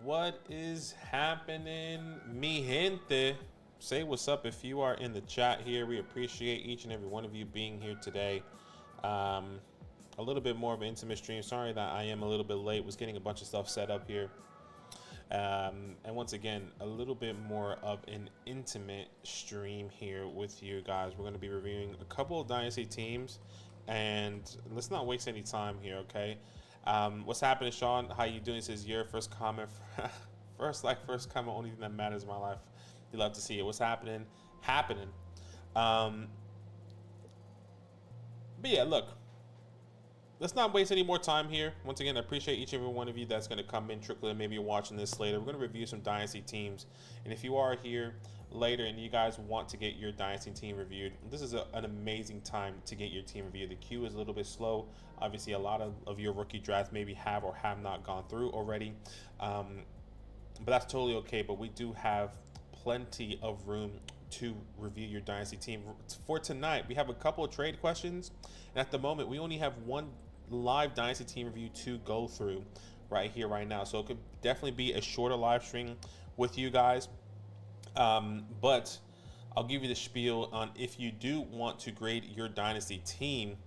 What is happening, mi gente? Say what's up if you are in the chat here. We appreciate each and every one of you being here today. Um, a little bit more of an intimate stream. Sorry that I am a little bit late. Was getting a bunch of stuff set up here. And once again, a little bit more of an intimate stream here with you guys. We're going to be reviewing a couple of Dynasty teams, and let's not waste any time here, okay? What's happening, Sean? How you doing? This is your first comment. First comment, only thing that matters in my life. You love to see it. What's happening? Happening. But yeah, look. Let's not waste any more time here. Once again, I appreciate each and every one of you that's going to come in, trickle in. Maybe you're watching this later. We're going to review some Dynasty teams. And if you are here later and you guys want to get your Dynasty team reviewed, this is an amazing time to get your team reviewed. The queue is a little bit slow. Obviously, a lot of your rookie drafts maybe have or have not gone through already. But that's totally okay. But we do have plenty of room to review your Dynasty team. For tonight, we have a couple of trade questions. And at the moment, we only have one live Dynasty team review to go through right here, right now. So it could definitely be a shorter live stream with you guys. But I'll give you the spiel on if you do want to grade your Dynasty team.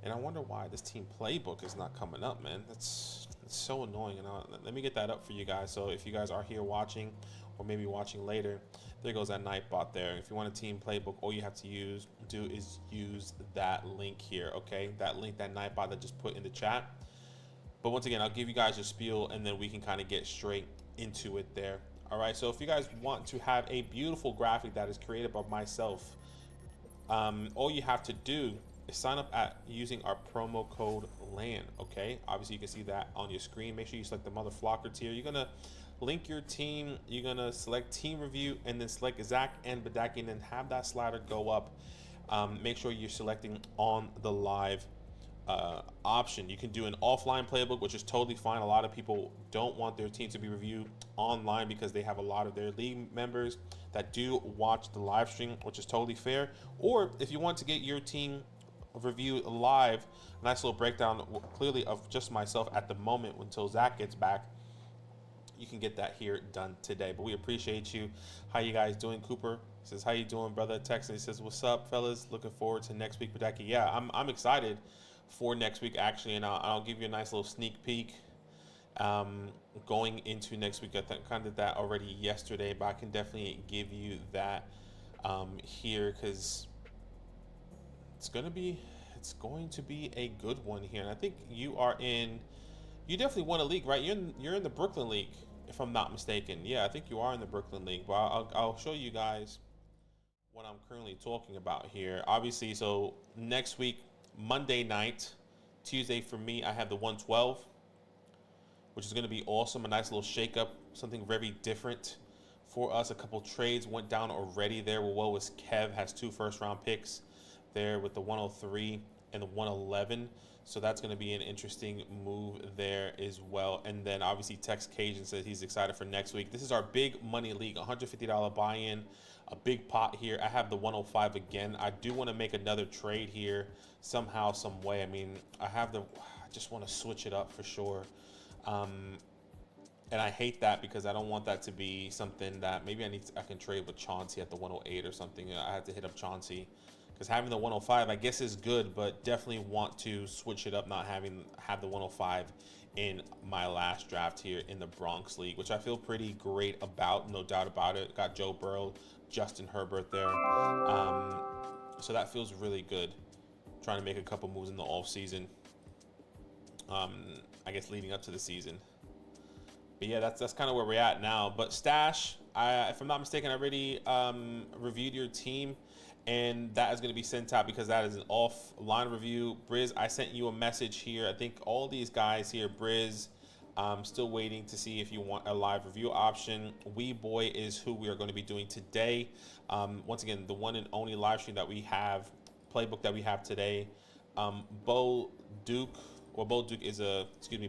And I wonder why this team playbook is not coming up, man. It's so annoying. And let me get that up for you guys. So if you guys are here watching or maybe watching later, there goes that Nightbot there. If you want a team playbook, all you have to do is use that link here, okay? That link, that Nightbot that just put in the chat. But once again, I'll give you guys a spiel and then we can kind of get straight into it there. All right, so if you guys want to have a beautiful graphic that is created by myself, all you have to do is sign up at using our promo code LAN, okay? Obviously, you can see that on your screen. Make sure you select the Mother Flocker tier. You're gonna link your team. You're gonna select team review and then select Zach and Boduke and then have that slider go up. Make sure you're selecting on the live option. You can do an offline playbook, which is totally fine. A lot of people don't want their team to be reviewed online because they have a lot of their league members that do watch the live stream, which is totally fair. Or if you want to get your team review live, a nice little breakdown clearly of just myself at the moment until Zach gets back, you can get that here done today. But we appreciate you. How you guys doing? Cooper says, how you doing, brother? Texas, he says, what's up, fellas? Looking forward to next week. Boduke, yeah, I'm excited for next week, actually, and I'll give you a nice little sneak peek going into next week. I kind of did that already yesterday, but I can definitely give you that here because it's going to be a good one here. And I think you definitely won a league, right? You're in the Brooklyn League, if I'm not mistaken. Yeah, I think you are in the Brooklyn League. But I'll show you guys what I'm currently talking about here. Obviously, so next week, Monday night, Tuesday for me, I have the 112, which is going to be awesome. A nice little shakeup, something very different for us. A couple trades went down already there. Well, was Kev has 2 first-round picks there with the 103 and the 111. So that's going to be an interesting move there as well. And then obviously Tex Cajun says he's excited for next week. This is our big money league, $150 buy-in, a big pot here. I have the 105 again. I do want to make another trade here somehow, some way. I mean, I just want to switch it up for sure. And I hate that because I don't want that to be something that maybe I can trade with Chauncey at the 108 or something. I have to hit up Chauncey. Because having the 105, I guess, is good, but definitely want to switch it up, not have the 105 in my last draft here in the Bronx League, which I feel pretty great about, no doubt about it. Got Joe Burrow, Justin Herbert there. So that feels really good. Trying to make a couple moves in the off season. I guess leading up to the season. But yeah, that's kind of where we're at now. But Stash, if I'm not mistaken, I already reviewed your team. And that is going to be sent out because that is an offline review. Briz, I sent you a message here. I think all these guys here, Briz, still waiting to see if you want a live review option. Weboy is who we are going to be doing today. Once again, the one and only live stream that we have, playbook that we have today. Boduke is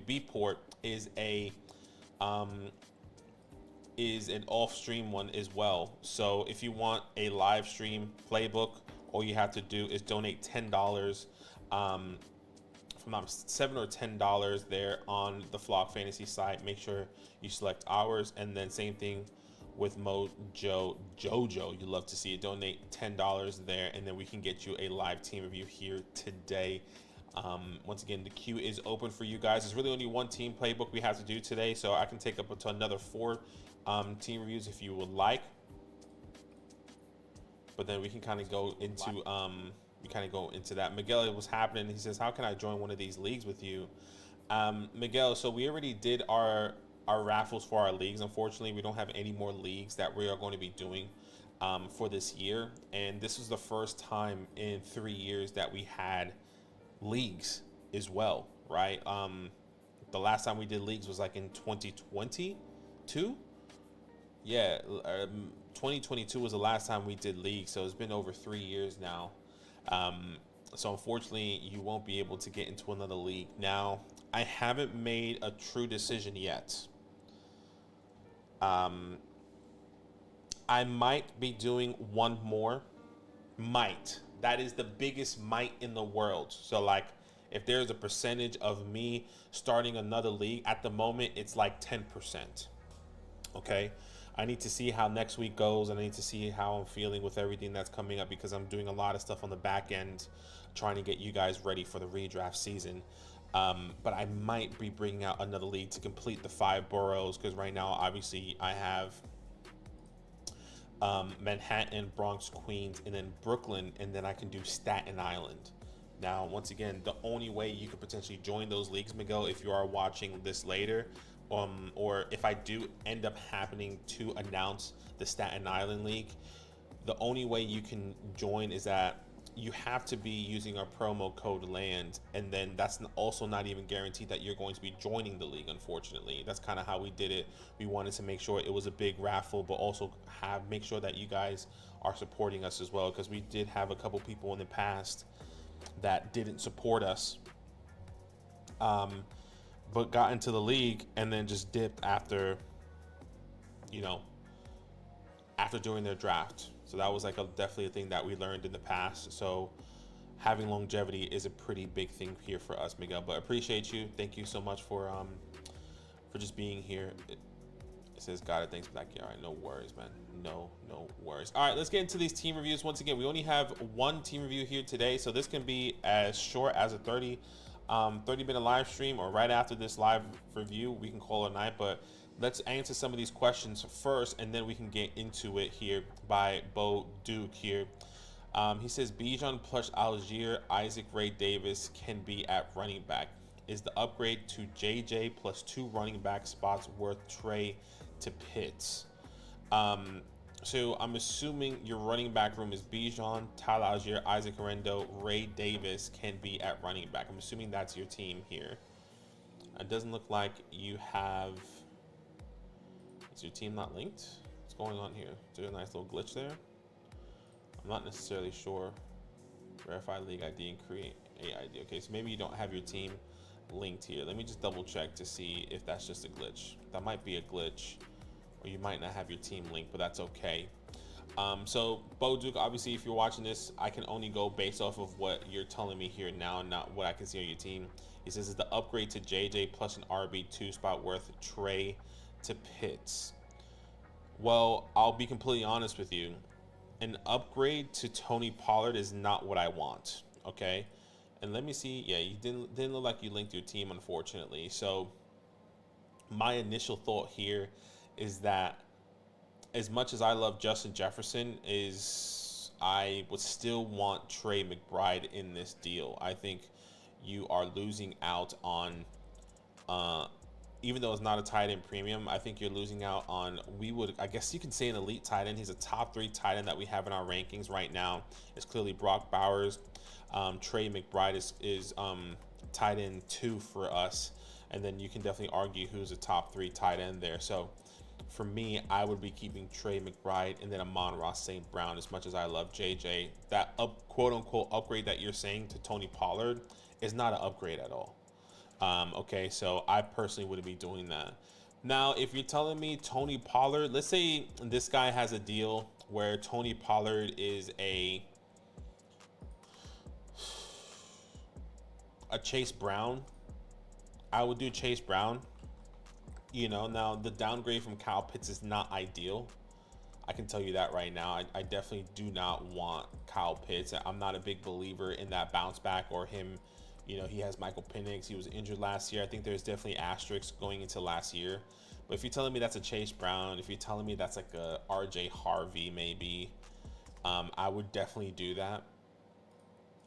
B-Port is an off-stream one as well. So if you want a live stream playbook, all you have to do is donate $10 from $7 or $10 there on the Flock Fantasy site. Make sure you select ours, and then same thing with Jojo. You love to see it. Donate $10 there, and then we can get you a live team review here today. Once again, the queue is open for you guys. There's really only one team playbook we have to do today, so I can take up to another 4 team reviews if you would like. But then we can kind of go into that. Miguel, what's happening? He says, how can I join one of these leagues with you? Miguel, so we already did our raffles for our leagues. Unfortunately, we don't have any more leagues that we are going to be doing for this year, and this was the first time in 3 years that we had leagues as well, right? The last time we did leagues was like in 2022. Yeah, 2022 was the last time we did leagues, so it's been over 3 years now. So unfortunately, you won't be able to get into another league. Now, I haven't made a true decision yet. I might be doing one more. Might. That is the biggest might in the world. So like, if there's a percentage of me starting another league, at the moment, it's like 10%. Okay? I need to see how next week goes, and I need to see how I'm feeling with everything that's coming up, because I'm doing a lot of stuff on the back end, trying to get you guys ready for the redraft season. But I might be bringing out another league to complete the 5 boroughs, because right now, obviously, I have Manhattan, Bronx, Queens, and then Brooklyn, and then I can do Staten Island. Now, once again, the only way you could potentially join those leagues, Miguel, if you are watching this later, or if I do end up happening to announce the Staten Island League, the only way you can join is that you have to be using our promo code LAND, and then that's also not even guaranteed that you're going to be joining the league, unfortunately. That's kind of how we did it. We wanted to make sure it was a big raffle, but also make sure that you guys are supporting us as well, because we did have a couple people in the past that didn't support us, but got into the league and then just dipped after doing their draft. So that was like definitely a thing that we learned in the past. So having longevity is a pretty big thing here for us, Miguel. But appreciate you. Thank you so much for just being here. It says, got it. Thanks, Blackie. All right, no worries, man. No worries. All right, let's get into these team reviews. Once again, we only have one team review here today, so this can be as short as a 30-minute live stream, or right after this live review, we can call it a night. But let's answer some of these questions first, and then we can get into it here by Boduke here. He says, Bijan plus Algier, Isaac Ray Davis can be at running back. Is the upgrade to JJ plus 2 running back spots worth Trey to Pitts? So I'm assuming your running back room is Bijan, Tyler Algier, Isaac Rendo, Ray Davis can be at running back. I'm assuming that's your team here. It doesn't look like you have... Is your team not linked? What's going on here? Is there a nice little glitch there? I'm not necessarily sure. Verify league ID and create AID. Okay, so maybe you don't have your team linked here. Let me just double check to see if that's just a glitch. That might be a glitch, or you might not have your team linked, but that's okay. So Boduke, obviously, if you're watching this, I can only go based off of what you're telling me here now, not what I can see on your team. He says, is the upgrade to JJ plus an RB2 spot worth Trey to Pitts? Well, I'll be completely honest with you. An upgrade to Tony Pollard is not what I want, okay? And let me see. Yeah, you didn't look like you linked your team, unfortunately. So my initial thought here is that as much as I love Justin Jefferson, I would still want Trey McBride in this deal. I think you are losing out on, even though it's not a tight end premium, I think you're losing out on, I guess you can say, an elite tight end. He's a top 3 tight end that we have in our rankings right now. It's clearly Brock Bowers. Trey McBride is tight end 2 for us. And then you can definitely argue who's a top 3 tight end there. So for me, I would be keeping Trey McBride and then Amon-Ra St. Brown. As much as I love JJ, that quote-unquote upgrade that you're saying to Tony Pollard is not an upgrade at all. Okay, so I personally wouldn't be doing that. Now, if you're telling me Tony Pollard, let's say this guy has a deal where Tony Pollard is a Chase Brown. I would do Chase Brown. You know, now the downgrade from Kyle Pitts is not ideal. I can tell you that right now. I definitely do not want Kyle Pitts. I'm not a big believer in that bounce back or him. You know, he has Michael Penix. He was injured last year. I think there's definitely asterisks going into last year. But if you're telling me that's a Chase Brown, if you're telling me that's like a RJ Harvey maybe, I would definitely do that.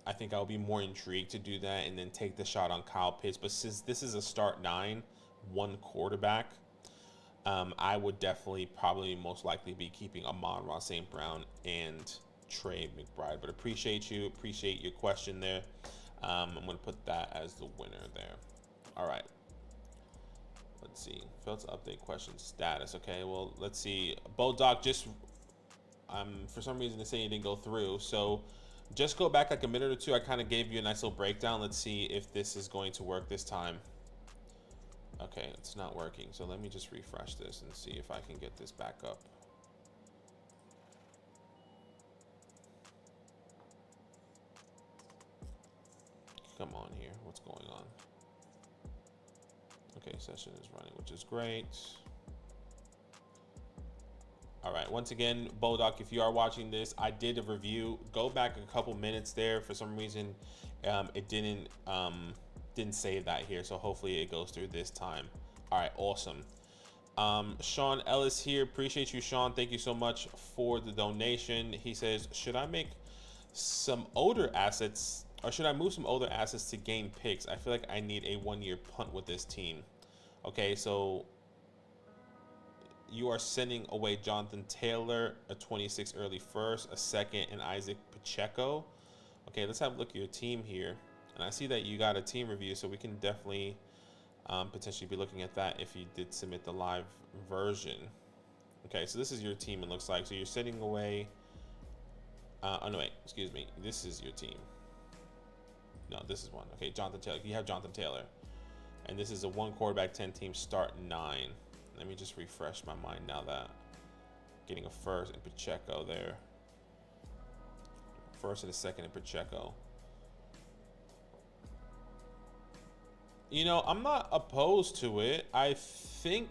I think I'll be more intrigued to do that and then take the shot on Kyle Pitts. But since this is a start 9, one quarterback, I would definitely probably most likely be keeping Amon-Ra St. Brown and Trey McBride. But appreciate your question there. I'm going to put that as the winner there. All right. Let's see. Failed to update question status. Okay, well, let's see. Boduke just, for some reason, they say it didn't go through. So just go back like a minute or two. I kind of gave you a nice little breakdown. Let's see if this is going to work this time. Okay, it's not working. So let me just refresh this and see if I can get this back up. Come on here. What's going on? Okay, session is running, which is great. All right, once again, Boduke, if you are watching this, I did a review. Go back a couple minutes there. For some reason, it didn't save that here, so hopefully it goes through this time. All right, awesome. Sean Ellis here. Appreciate you, Sean. Thank you so much for the donation. He says, should I make some older assets, or should I move some older assets to gain picks? I feel like I need a one-year punt with this team. Okay, so you are sending away Jonathan Taylor, a 26 early first, a second, and Isaac Pacheco. Okay, let's have a look at your team here. And I see that you got a team review, so we can definitely potentially be looking at that if you did submit the live version. Okay, so this is your team, it looks like. So you're sending away... oh, no, wait, excuse me. This is your team. No, this is one. Okay, Jonathan Taylor. You have Jonathan Taylor. And this is a 1 quarterback, 10 team start 9. Let me just refresh my mind now that getting a first and Pacheco there. First and a second and Pacheco. You know, I'm not opposed to it. I think...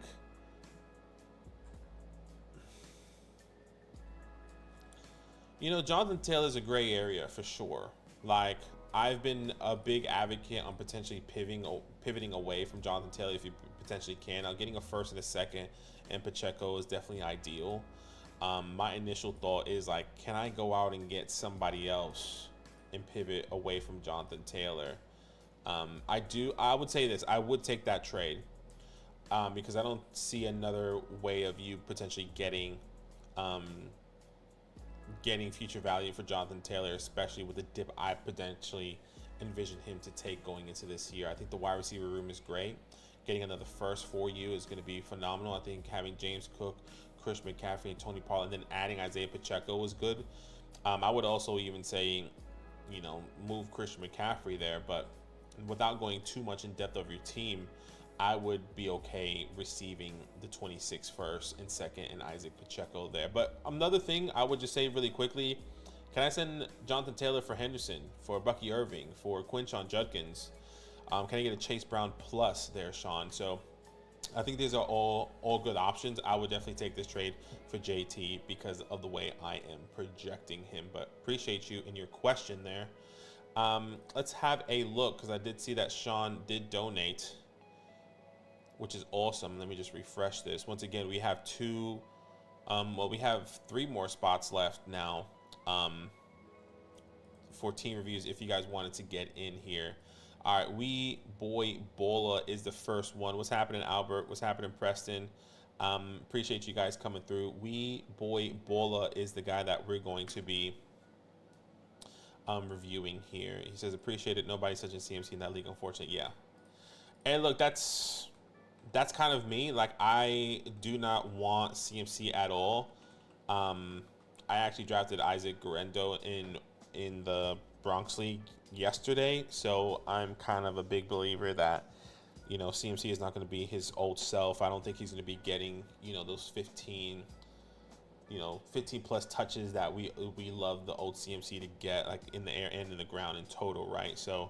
You know, Jonathan Taylor is a gray area for sure. Like, I've been a big advocate on potentially pivoting away from Jonathan Taylor if you potentially can. Now, getting a first and a second and Pacheco is definitely ideal. My initial thought is, like, can I go out and get somebody else and pivot away from Jonathan Taylor? I would say this. I would take that trade because I don't see another way of you potentially getting future value for Jonathan Taylor, especially with the dip I potentially envision him to take going into this year. I think the wide receiver room is great. Getting another first for you is going to be phenomenal. I think having James Cook, Chris McCaffrey, and Tony Pollard, and then adding Isaiah Pacheco was good. I would also even say, you know, move Christian McCaffrey there, but without going too much in depth of your team, I would be okay receiving the 26 first and second and Isaac Pacheco there. But another thing I would just say really quickly, can I send Jonathan Taylor for Henderson, for Bucky Irving, for Quinshon Judkins? Can I get a Chase Brown plus there, Sean? So I think these are all good options. I would definitely take this trade for JT because of the way I am projecting him. But appreciate you in your question there. Let's have a look because I did see that Sean did donate, which is awesome. Let me just refresh this. Once again, we have we have 3 more spots left now for team reviews if you guys wanted to get in here. All right, Weboyballer is the first one. What's happening, Albert? What's happening, Preston? Appreciate you guys coming through. Weboyballer is the guy that we're going to be reviewing here. He says, appreciate it. Nobody's such a CMC in that league, unfortunately. Yeah. And look, that's kind of me. Like, I do not want CMC at all. I actually drafted Isaac Guerendo in the Bronx League yesterday, so I'm kind of a big believer that, you know, CMC is not going to be his old self. I don't think he's going to be getting, you know, those 15 plus touches that we love the old CMC to get, like in the air and in the ground in total, right? So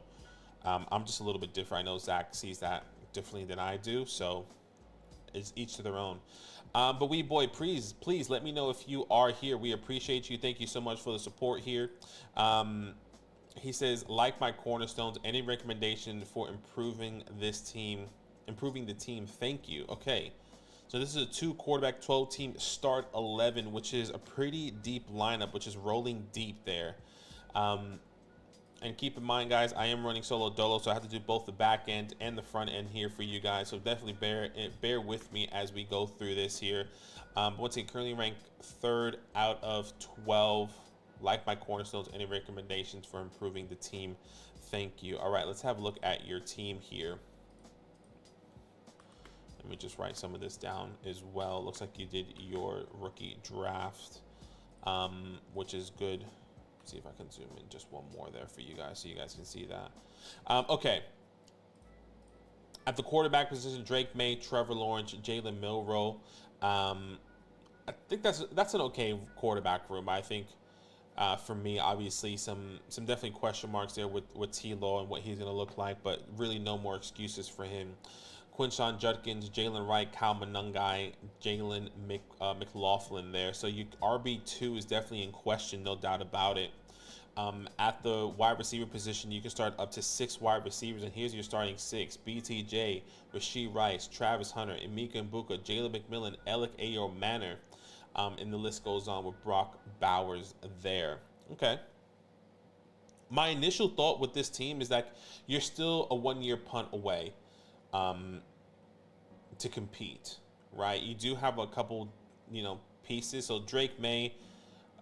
I'm just a little bit different. I know Zach sees that differently than I do, so it's each to their own. But we boy, please let me know if you are here. We appreciate you. Thank you so much for the support here. He says, like my cornerstones, any recommendation for improving this team, improving the team? Thank you. Okay. So this is a 2 quarterback 12 team start 11, which is a pretty deep lineup, which is rolling deep there. And keep in mind, guys, I am running solo dolo, so I have to do both the back end and the front end here for you guys. So definitely bear with me as we go through this here. Once again, currently ranked 3rd out of 12. Like my cornerstones, any recommendations for improving the team? Thank you. All right, let's have a look at your team here. Let me just write some of this down as well. Looks like you did your rookie draft, which is good. See if I can zoom in just one more there for you guys so you guys can see that. Okay. At the quarterback position, Drake May, Trevor Lawrence, Jalen Milroe. I think that's an okay quarterback room. I think for me, obviously, some definitely question marks there with T-Law and what he's going to look like, but really no more excuses for him. Quinshawn Judkins, Jalen Wright, Kyle Monangai, Jalen McLaughlin there. So RB2 is definitely in question, no doubt about it. At the wide receiver position, you can start up to 6 wide receivers, and here's your starting 6. BTJ, Rashee Rice, Travis Hunter, Emeka Mbuka, Jalen McMillan, Alec Ayo Manor, and the list goes on with Brock Bowers there. Okay. My initial thought with this team is that you're still a 1-year punt away to compete, right? You do have a couple, pieces. So Drake May,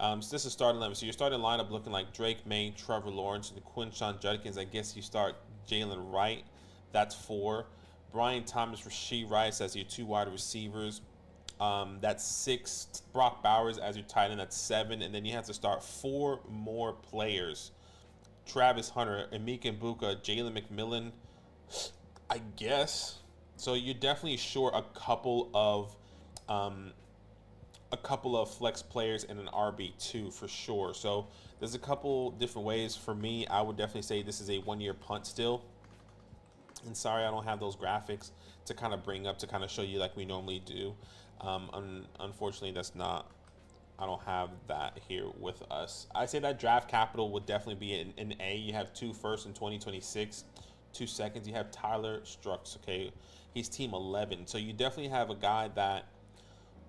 so this is starting 11. So your starting lineup looking like Drake May, Trevor Lawrence, and Quinshawn Judkins. I guess you start Jalen Wright. That's 4. Brian Thomas, Rashee Rice as your 2 wide receivers. That's 6. Brock Bowers as your tight end. That's 7. And then you have to start 4 more players. Travis Hunter, Emeka Mbuka, Jalen McMillan, I guess. So you're definitely short a couple of flex players and an RB2 for sure. So there's a couple different ways. For me, I would definitely say this is a 1-year punt still. And sorry, I don't have those graphics to kind of bring up to kind of show you like we normally do. Unfortunately, that's not. I don't have that here with us. I'd say that draft capital would definitely be an A. You have 2 firsts in 2026. 2 seconds. You have Tyler Strux. Okay, he's team 11. So you definitely have a guy that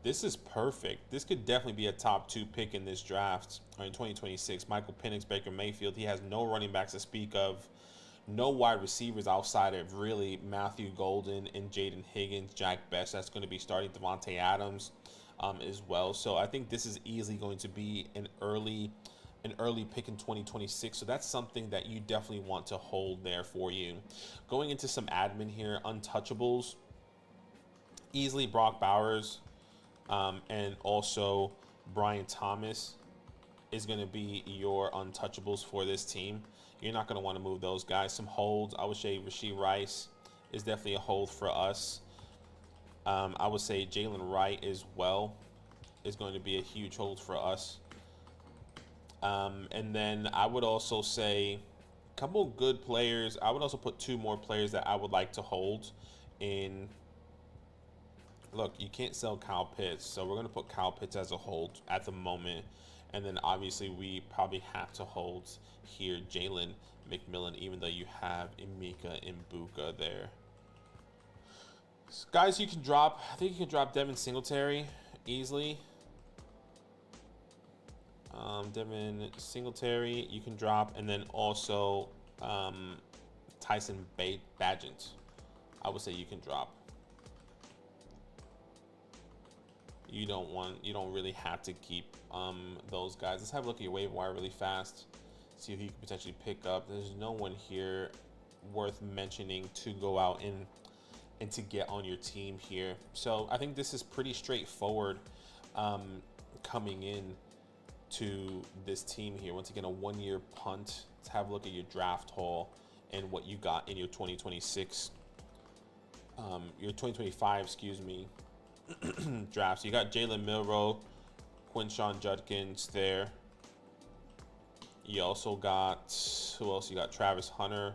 this is perfect. This could definitely be a top 2 pick in this draft or in 2026. Michael Penix, Baker Mayfield. He has no running backs to speak of. No wide receivers outside of really Matthew Golden and Jaden Higgins, Jack Best. That's going to be starting Devontae Adams as well. So I think this is easily going to be an early pick in 2026. So that's something that you definitely want to hold there for you. Going into some admin here, untouchables. Easily Brock Bowers and also Brian Thomas is going to be your untouchables for this team. You're not going to want to move those guys. Some holds, I would say Rashee Rice is definitely a hold for us. I would say Jalen Wright as well is going to be a huge hold for us. And then I would also say a couple good players. I would also put 2 more players that I would like to hold in. Look, you can't sell Kyle Pitts, so we're going to put Kyle Pitts as a hold at the moment. And then obviously we probably have to hold here Jalen McMillan, even though you have Emeka Mbuka there. So guys, you can drop, I think you can drop Devin Singletary easily. Devin Singletary you can drop, and then also Tyson Bagent, I would say you can drop. You don't really have to keep those guys. Let's have a look at your waiver wire really fast. See who you could potentially pick up. There's no one here worth mentioning to go out and to get on your team here. So I think this is pretty straightforward coming in to this team here. Once again, a 1-year punt. Let's have a look at your draft haul and what you got in your 2026, your 2025, excuse me, draft. So you got Jalen Milroe, Quinshawn Judkins there. You also got, who else? You got Travis Hunter.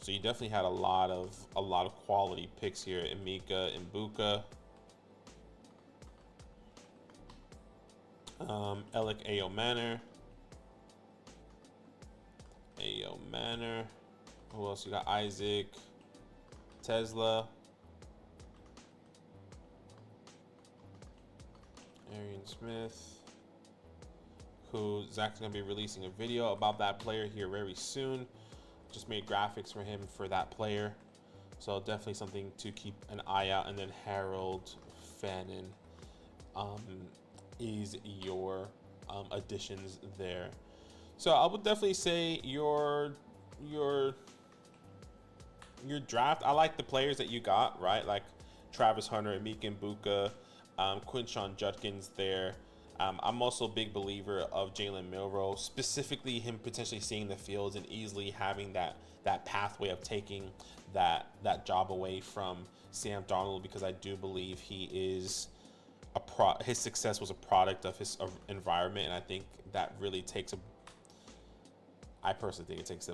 So you definitely had a lot of quality picks here. Emeka, Mbuka, Alec Ayo Manor. Who else? You got Isaac, Tesla, Arian Smith. Who Zach's gonna be releasing a video about that player here very soon. Just made graphics for him for that player, so definitely something to keep an eye out. And then Harold Fannin is your additions there. So I would definitely say your draft. I like the players that you got, right? Like Travis Hunter, Emeka Mbuka, Quinshon Judkins there. I'm also a big believer of Jalen Milroe, specifically him potentially seeing the fields and easily having that pathway of taking that job away from Sam Darnold, because I do believe he is his success was a product of his environment, and I think that really takes I personally think it takes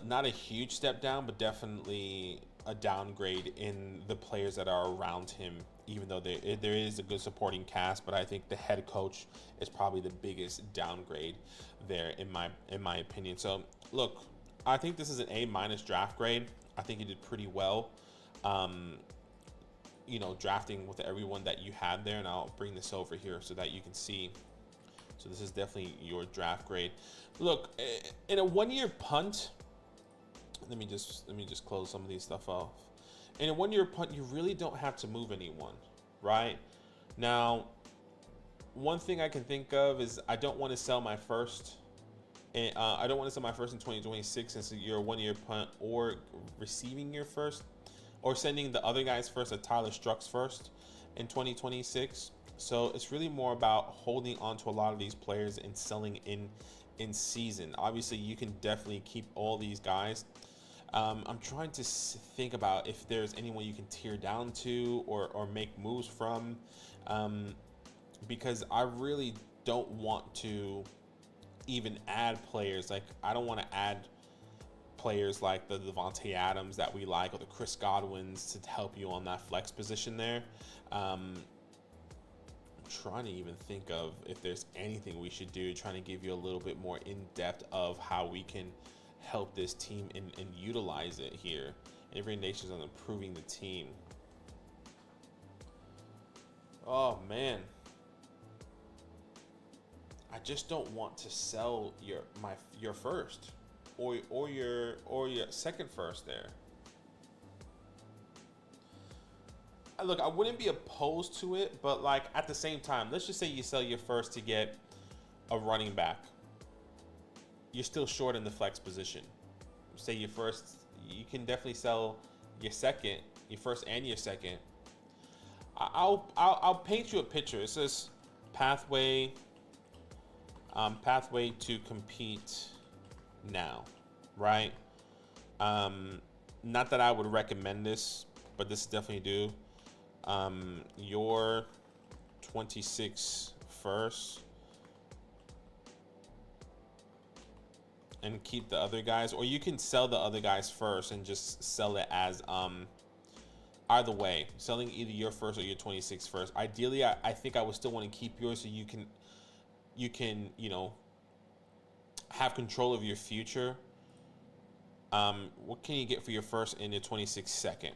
not a huge step down, but definitely a downgrade in the players that are around him, even though there is a good supporting cast. But I think the head coach is probably the biggest downgrade there in my opinion. So look, I think this is an A- draft grade. I think you did pretty well, drafting with everyone that you had there. And I'll bring this over here so that you can see. So this is definitely your draft grade. Look, in a one-year punt, let me just close some of these stuff off. In a one-year punt, you really don't have to move anyone, right? Now, one thing I can think of is I don't want to sell my first. And I don't want to sell my first in 2026 since you're a one-year punt, or receiving your first, or sending the other guys first, Tyler Strux first in 2026. So it's really more about holding on to a lot of these players and selling in season. Obviously, you can definitely keep all these guys. I'm trying to think about if there's anyone you can tear down to or make moves from, because I really don't want to even add players. Like, I don't want to add players like the Devontae Adams that we like, or the Chris Godwins, to help you on that flex position there. I'm trying to even think of if there's anything we should do, trying to give you a little bit more in depth of how we can help this team and utilize it here. Every nation's on improving the team. Oh man, I just don't want to sell your first or your second first there. Look, I wouldn't be opposed to it, but like at the same time, let's just say you sell your first to get a running back. You're still short in the flex position. Say your first, you can definitely sell your second, your first and your second. I'll paint you a picture. It says pathway to compete now, right? Not that I would recommend this, but this definitely do. Your 26 first and keep the other guys, or you can sell the other guys first and just sell it as either way, selling either your first or your 26 first. Ideally, I think I would still want to keep yours so you can have control of your future. What can you get for your first and your 26 second,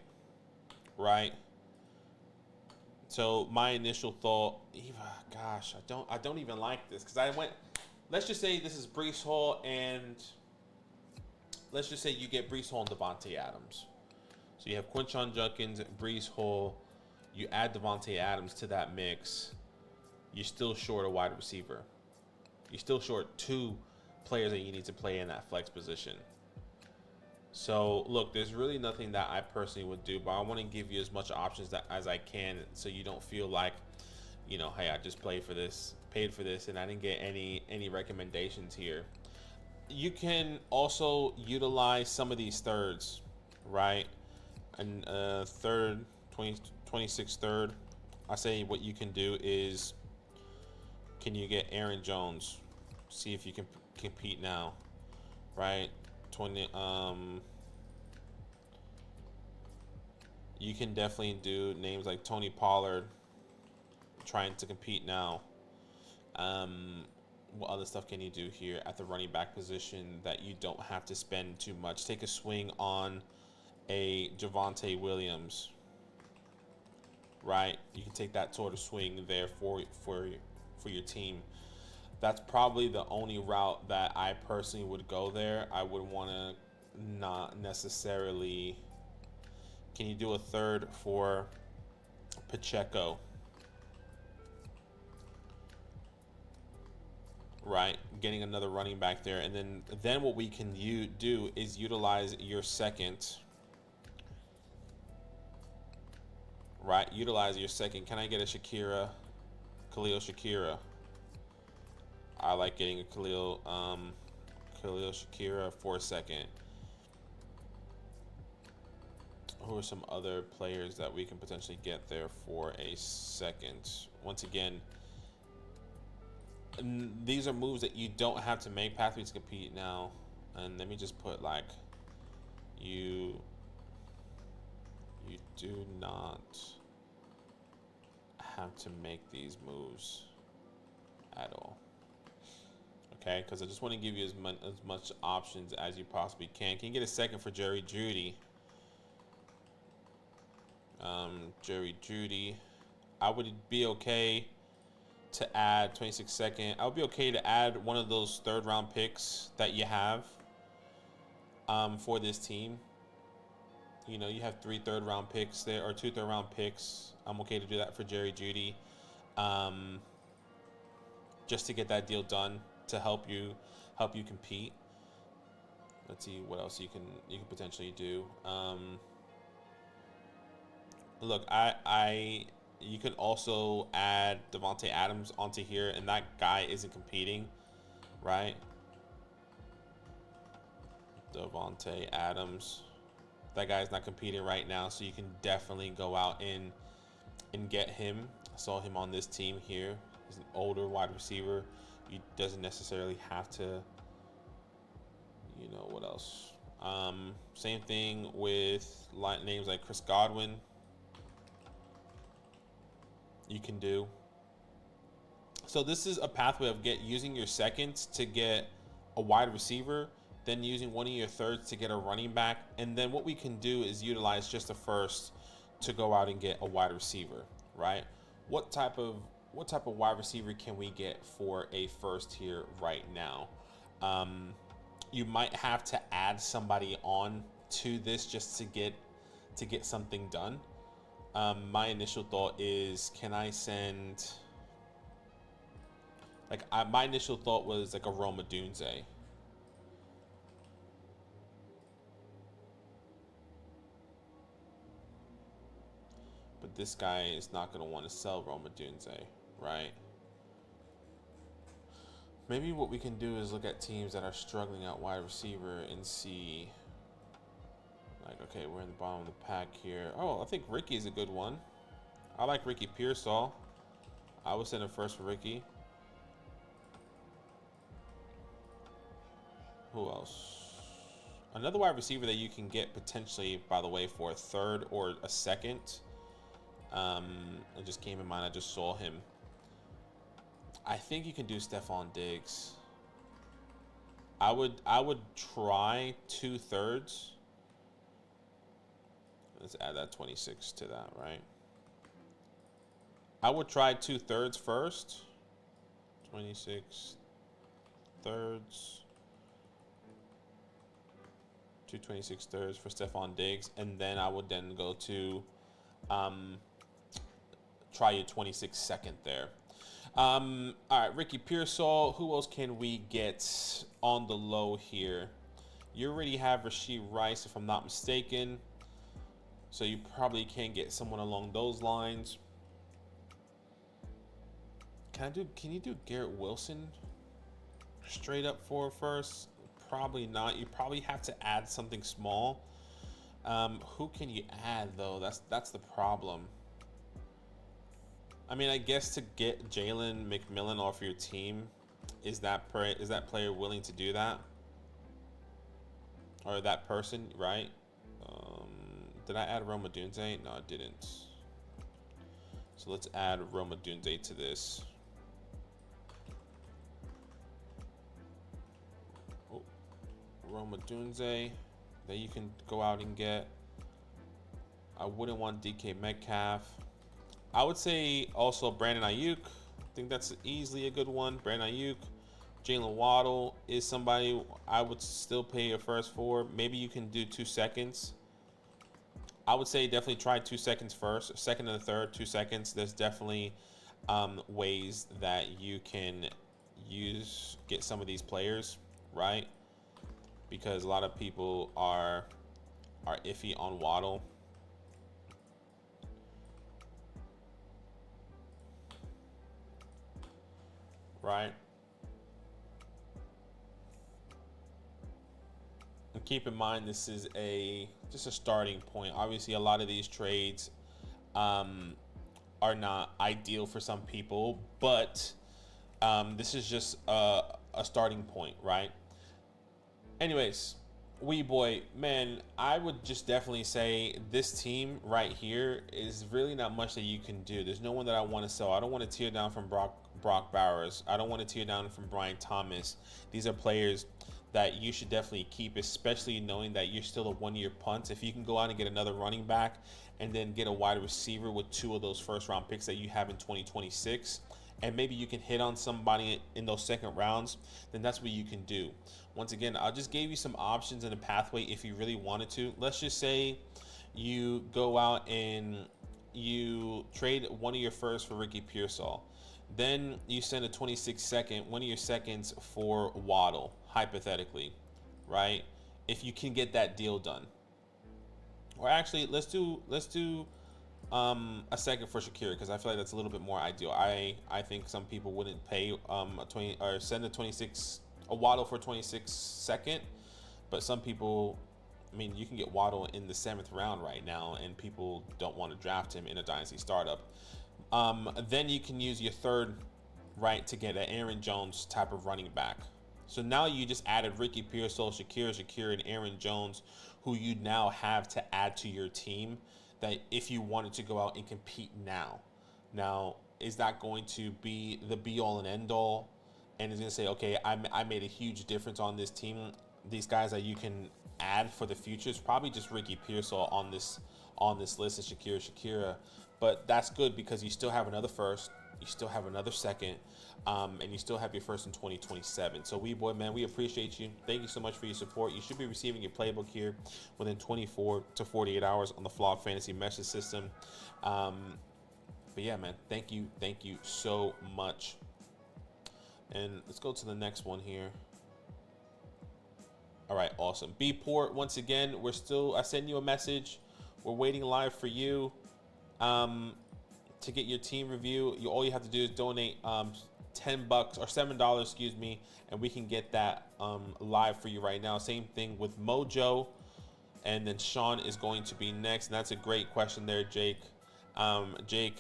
right? So my initial thought, gosh, I don't even like this, because I went, let's just say this is Breece Hall, and let's just say you get Breece Hall and Devontae Adams. So you have Quinshon Judkins, Breece Hall, you add Devontae Adams to that mix, you're still short a wide receiver. You're still short two players that you need to play in that flex position. So look, there's really nothing that I personally would do, but I want to give you as much options as I can, so you don't feel like, hey, I just paid for this, and I didn't get any recommendations here. You can also utilize some of these thirds, right? And third, 26 third. I say what you can do is, can you get Aaron Jones? See if you can compete now, right? You can definitely do names like Tony Pollard trying to compete now. What other stuff can you do here at the running back position that you don't have to spend too much? Take a swing on a Javonte Williams, right? You can take that sort of swing there for your team. That's probably the only route that I personally would go there. I would want to not necessarily. Can you do a third for Pacheco? Right, getting another running back there, and then what we can do is utilize your second. Right, utilize your second. Can I get a Khalil Shakira? I like getting a Khalil Shakira for a second. Who are some other players that we can potentially get there for a second? Once again, these are moves that you don't have to make. Pathways to compete now. And let me just put like, you do not have to make these moves at all. Okay, because I just want to give you as much options as you possibly can. Can you get a second for Jerry Jeudy? Jerry Jeudy. I would be okay to add 26 second. I would be okay to add one of those third round picks that you have for this team. You know, you have 3 third round picks there, or 2 third round picks. I'm okay to do that for Jerry Jeudy, just to get that deal done to help you compete. Let's see what else you can potentially do. Look, you can also add Devontae Adams onto here, and that guy isn't competing, right? Devontae Adams, that guy's not competing right now, so you can definitely go out and get him. I saw him on this team here. He's an older wide receiver. He doesn't necessarily have to, you know, what else? Same thing with names like Chris Godwin. You can do. So this is a pathway of using your seconds to get a wide receiver, then using one of your thirds to get a running back, and then what we can do is utilize just a first to go out and get a wide receiver, right? What type of wide receiver can we get for a first here right now? You might have to add somebody on to this just to get something done. My initial thought is, can I send, my initial thought was like a Roma Dunze. But this guy is not going to want to sell Roma Dunze, right? Maybe what we can do is look at teams that are struggling at wide receiver and see, like, okay, we're in the bottom of the pack here. Oh, I think Ricky's a good one. I like Ricky Pearsall. I would send him first for Ricky. Who else? Another wide receiver that you can get potentially, by the way, for a third or a second. It just came in mind. I just saw him. I think you can do Stephon Diggs. I would try 2 thirds. Let's add that 26 to that, right? I would try 2 thirds first. 26 thirds. 226 thirds for Stephon Diggs, and then I would then go to try your 26 second there. All right, Ricky Pearsall. Who else can we get on the low here? You already have Rashee Rice, if I'm not mistaken. So you probably can get someone along those lines. Can you do Garrett Wilson straight up for first? Probably not. You probably have to add something small. Who can you add though? That's the problem. I mean, I guess to get Jalen McMillan off your team, is that player willing to do that? Or that person, right? Did I add Roma Dunze? No, I didn't. So let's add Roma Dunze to this. Oh, Roma Dunze that you can go out and get. I wouldn't want DK Metcalf. I would say also Brandon Ayuk. I think that's easily a good one. Brandon Ayuk. Jalen Waddle is somebody I would still pay a first for. Maybe you can do 2 seconds. I would say definitely try 2 seconds first. Second and the third, 2 seconds. There's definitely ways that you can get some of these players, right? Because a lot of people are iffy on Waddle. Right? And keep in mind, this is just a starting point. Obviously, a lot of these trades are not ideal for some people, but this is just a starting point, right? Anyways, Weboy, man, I would just definitely say this team right here is really not much that you can do. There's no one that I want to sell. I don't want to tear down from Brock Bowers. I don't want to tear down from Brian Thomas. These are players that you should definitely keep, especially knowing that you're still a one-year punt. If you can go out and get another running back and then get a wide receiver with 2 of those first-round picks that you have in 2026, and maybe you can hit on somebody in those second rounds, then that's what you can do. Once again, I just gave you some options in a pathway if you really wanted to. Let's just say you go out and you trade one of your firsts for Ricky Pearsall. Then you send a 26 second, one of your seconds for Waddle, hypothetically, right? If you can get that deal done. Or actually, let's do a second for Shakira, because I feel like that's a little bit more ideal. I think some people wouldn't pay a 20 or send a Waddle for 26 second, but some people, I mean, you can get Waddle in the 7th round right now, and people don't want to draft him in a dynasty startup. Then you can use your third right to get an Aaron Jones type of running back. So now you just added Ricky Pearsall, Shakira, and Aaron Jones, who you now have to add to your team. That if you wanted to go out and compete now, is that going to be the be-all and end-all? And it's going to say, okay, I made a huge difference on this team. These guys that you can add for the future is probably just Ricky Pearsall on this list, of Shakira. But that's good because you still have another first, you still have another second, and you still have your first in 2027. So Weboy, man, we appreciate you. Thank you so much for your support. You should be receiving your playbook here within 24 to 48 hours on the Flawed Fantasy message system. But yeah, man, thank you so much. And let's go to the next one here. All right, awesome. B-Port, once again, I send you a message. We're waiting live for you to get your team review. All you have to do is donate $10 or $7, excuse me, and we can get that live for you right now. Same thing with Mojo, and then Sean is going to be next. And that's a great question there, Jake. Jake,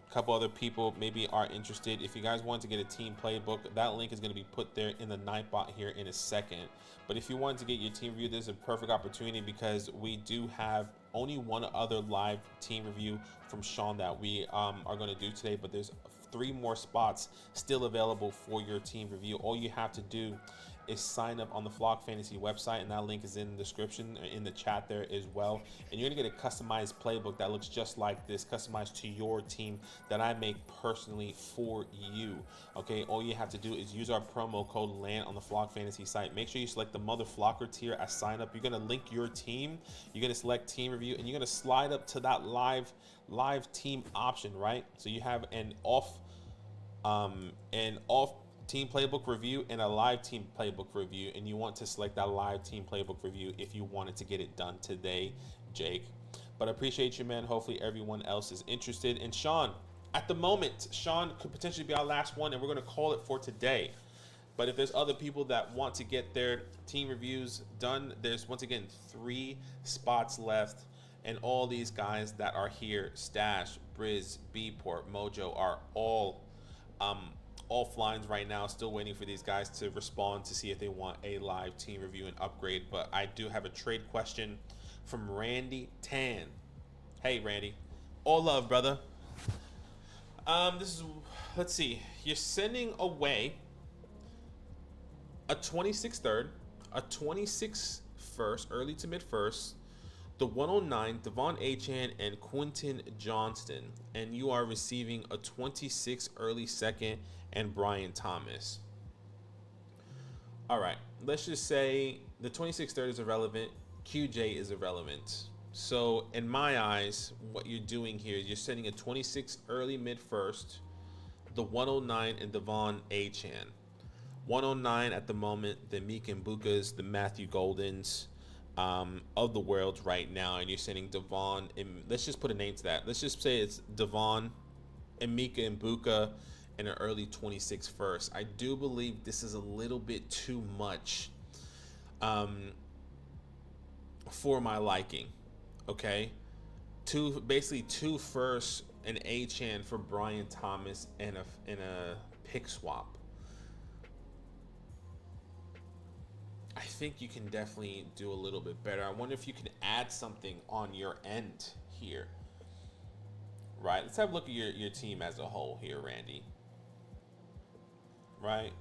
a couple other people maybe are interested. If you guys want to get a team playbook, that link is going to be put there in the Nightbot here in a second. But if you want to get your team review, this is a perfect opportunity because we do have only one other live team review from Sean that we are going to do today, but there's 3 more spots still available for your team review. All you have to do is sign up on the Flock Fantasy website, and that link is in the description, in the chat there as well. And you're gonna get a customized playbook that looks just like this, customized to your team, that I make personally for you. Okay, all you have to do is use our promo code LAND on the Flock Fantasy site. Make sure you select the Mother Flocker tier as sign up. You're gonna link your team, you're gonna select team review, and you're gonna slide up to that live team option, right? So you have an off team playbook review and a live team playbook review, and you want to select that live team playbook review if you wanted to get it done today, Jake. But I appreciate you, man. Hopefully everyone else is interested. And Sean, at the moment, Sean could potentially be our last one, and we're going to call it for today. But if there's other people that want to get their team reviews done, there's once again 3 spots left, and all these guys that are here, Stash, Briz, B-Port, Mojo, are all offlines right now, still waiting for these guys to respond to see if they want a live team review and upgrade. But I do have a trade question from Randy Tan. Hey, Randy. All love, brother. This is, let's see. You're sending away a 26 third, a 26 first, early to mid first, the 109, Devon Achane, and Quentin Johnston. And you are receiving a 26 early second and Brian Thomas. All right, let's just say the 26 third is irrelevant. QJ is irrelevant. So in my eyes, what you're doing here is you're sending a 26 early mid first, the 109 and Devon Achane. 109 at the moment, the Meek and Bukas, the Matthew Goldens of the world right now, and you're sending Devon. And let's just put a name to that. Let's just say it's Devon and Mika and Buka in an early 26 first. I do believe this is a little bit too much for my liking. Okay, basically two firsts, an Achane for Brian Thomas, and a pick swap. I think you can definitely do a little bit better. I wonder if you can add something on your end here. Right, let's have a look at your team as a whole here, Randy. Right,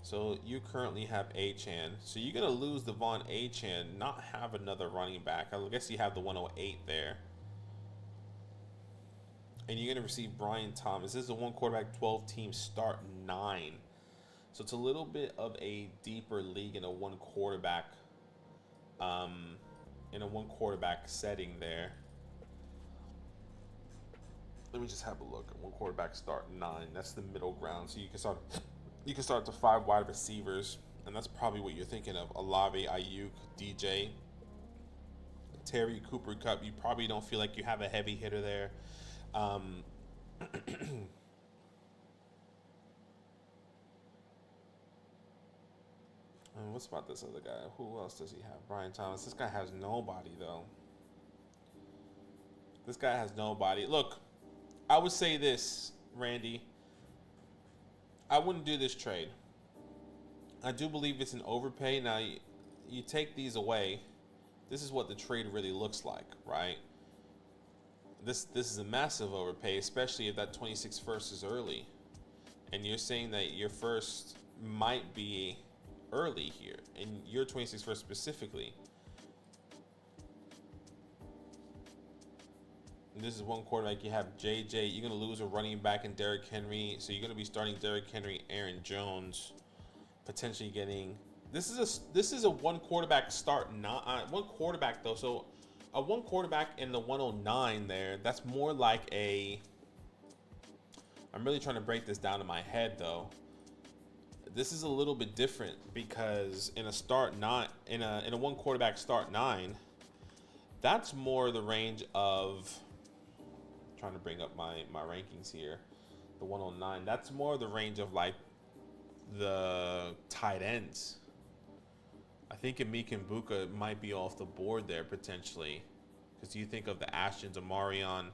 so you currently have Achane. So you're going to lose Devon Achane, not have another running back. I guess you have the 108 there. And you're going to receive Brian Thomas. This is a one quarterback, 12 team start 9. So it's a little bit of a deeper league in a one quarterback setting there. Let me just have a look. One quarterback start 9. That's the middle ground. So you can start to 5 wide receivers, and that's probably what you're thinking of. Olave, Ayuk, DJ, Terry, Cooper Kupp. You probably don't feel like you have a heavy hitter there. What's about this other guy? Who else does he have? Brian Thomas. This guy has nobody, though. This guy has nobody. Look, I would say this, Randy. I wouldn't do this trade. I do believe it's an overpay. Now, you take these away. This is what the trade really looks like, right? This is a massive overpay, especially if that 26 first is early. And you're saying that your first might be early here, and your 26 first specifically. And this is one quarterback. You have JJ. You're going to lose a running back in Derrick Henry. So you're going to be starting Derrick Henry, Aaron Jones, potentially getting. This is a one quarterback start, not one quarterback though. So a one quarterback in the 109 there. That's more like a. I'm really trying to break this down in my head though. This is a little bit different because in a start not in a one quarterback start 9, that's more the range of. Trying to bring up my rankings here. The 109, that's more the range of like the tight ends. I think Emeka and Buka might be off the board there potentially, because you think of the Ashton, Amarion,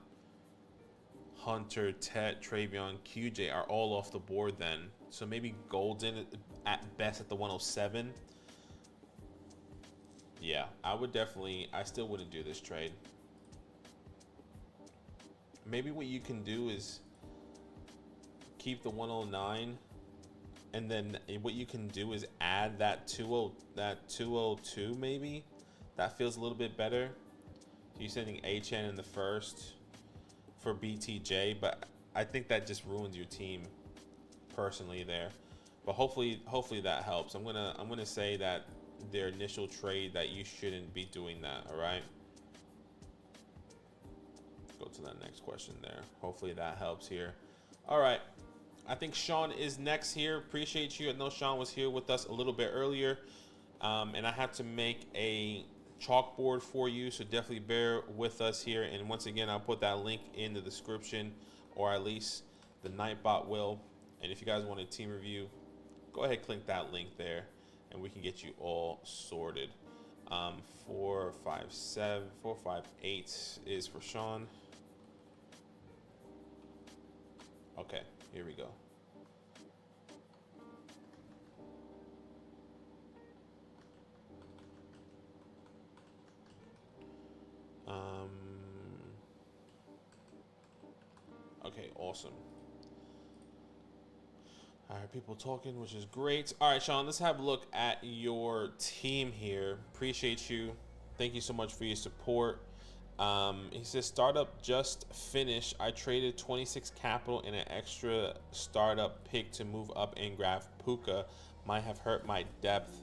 Hunter, Tet, Travion, QJ are all off the board then. So maybe Golden at best at the 107. Yeah, I still wouldn't do this trade. Maybe what you can do is keep the 109, and then what you can do is add that 202 maybe. That feels a little bit better. You're sending Achane in the first for BTJ, but I think that just ruins your team personally there. But hopefully that helps. I'm gonna say that their initial trade that you shouldn't be doing that. All right. Go to that next question there. Hopefully that helps here. All right. I think Sean is next here. Appreciate you. I know Sean was here with us a little bit earlier. And I had to make a chalkboard for you, so definitely bear with us here. And once again, I'll put that link in the description, or at least the Nightbot will. And if you guys want a team review, go ahead, click that link there, and we can get you all sorted. 458 is for Sean. Okay, here we go. awesome. All right, people talking, which is great. All right, Sean, let's have a look at your team here. Appreciate you. Thank you so much for your support. He says, startup just finished. I traded 26 capital and an extra startup pick to move up and grab Puka. Might have hurt my depth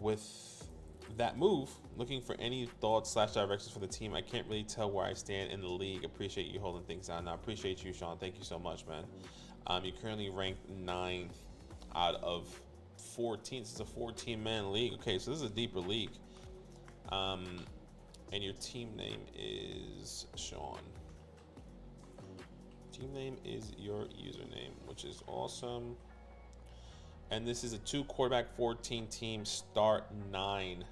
with that move. Looking for any thoughts / directions for the team. I can't really tell where I stand in the league. Appreciate you holding things down. I appreciate you, Sean. Thank you so much, man. You're currently ranked 9th out of 14. This is a 14-man league. Okay, so this is a deeper league. And your team name is Sean. Team name is your username, which is awesome. And this is a 2-quarterback 14 team, start 9.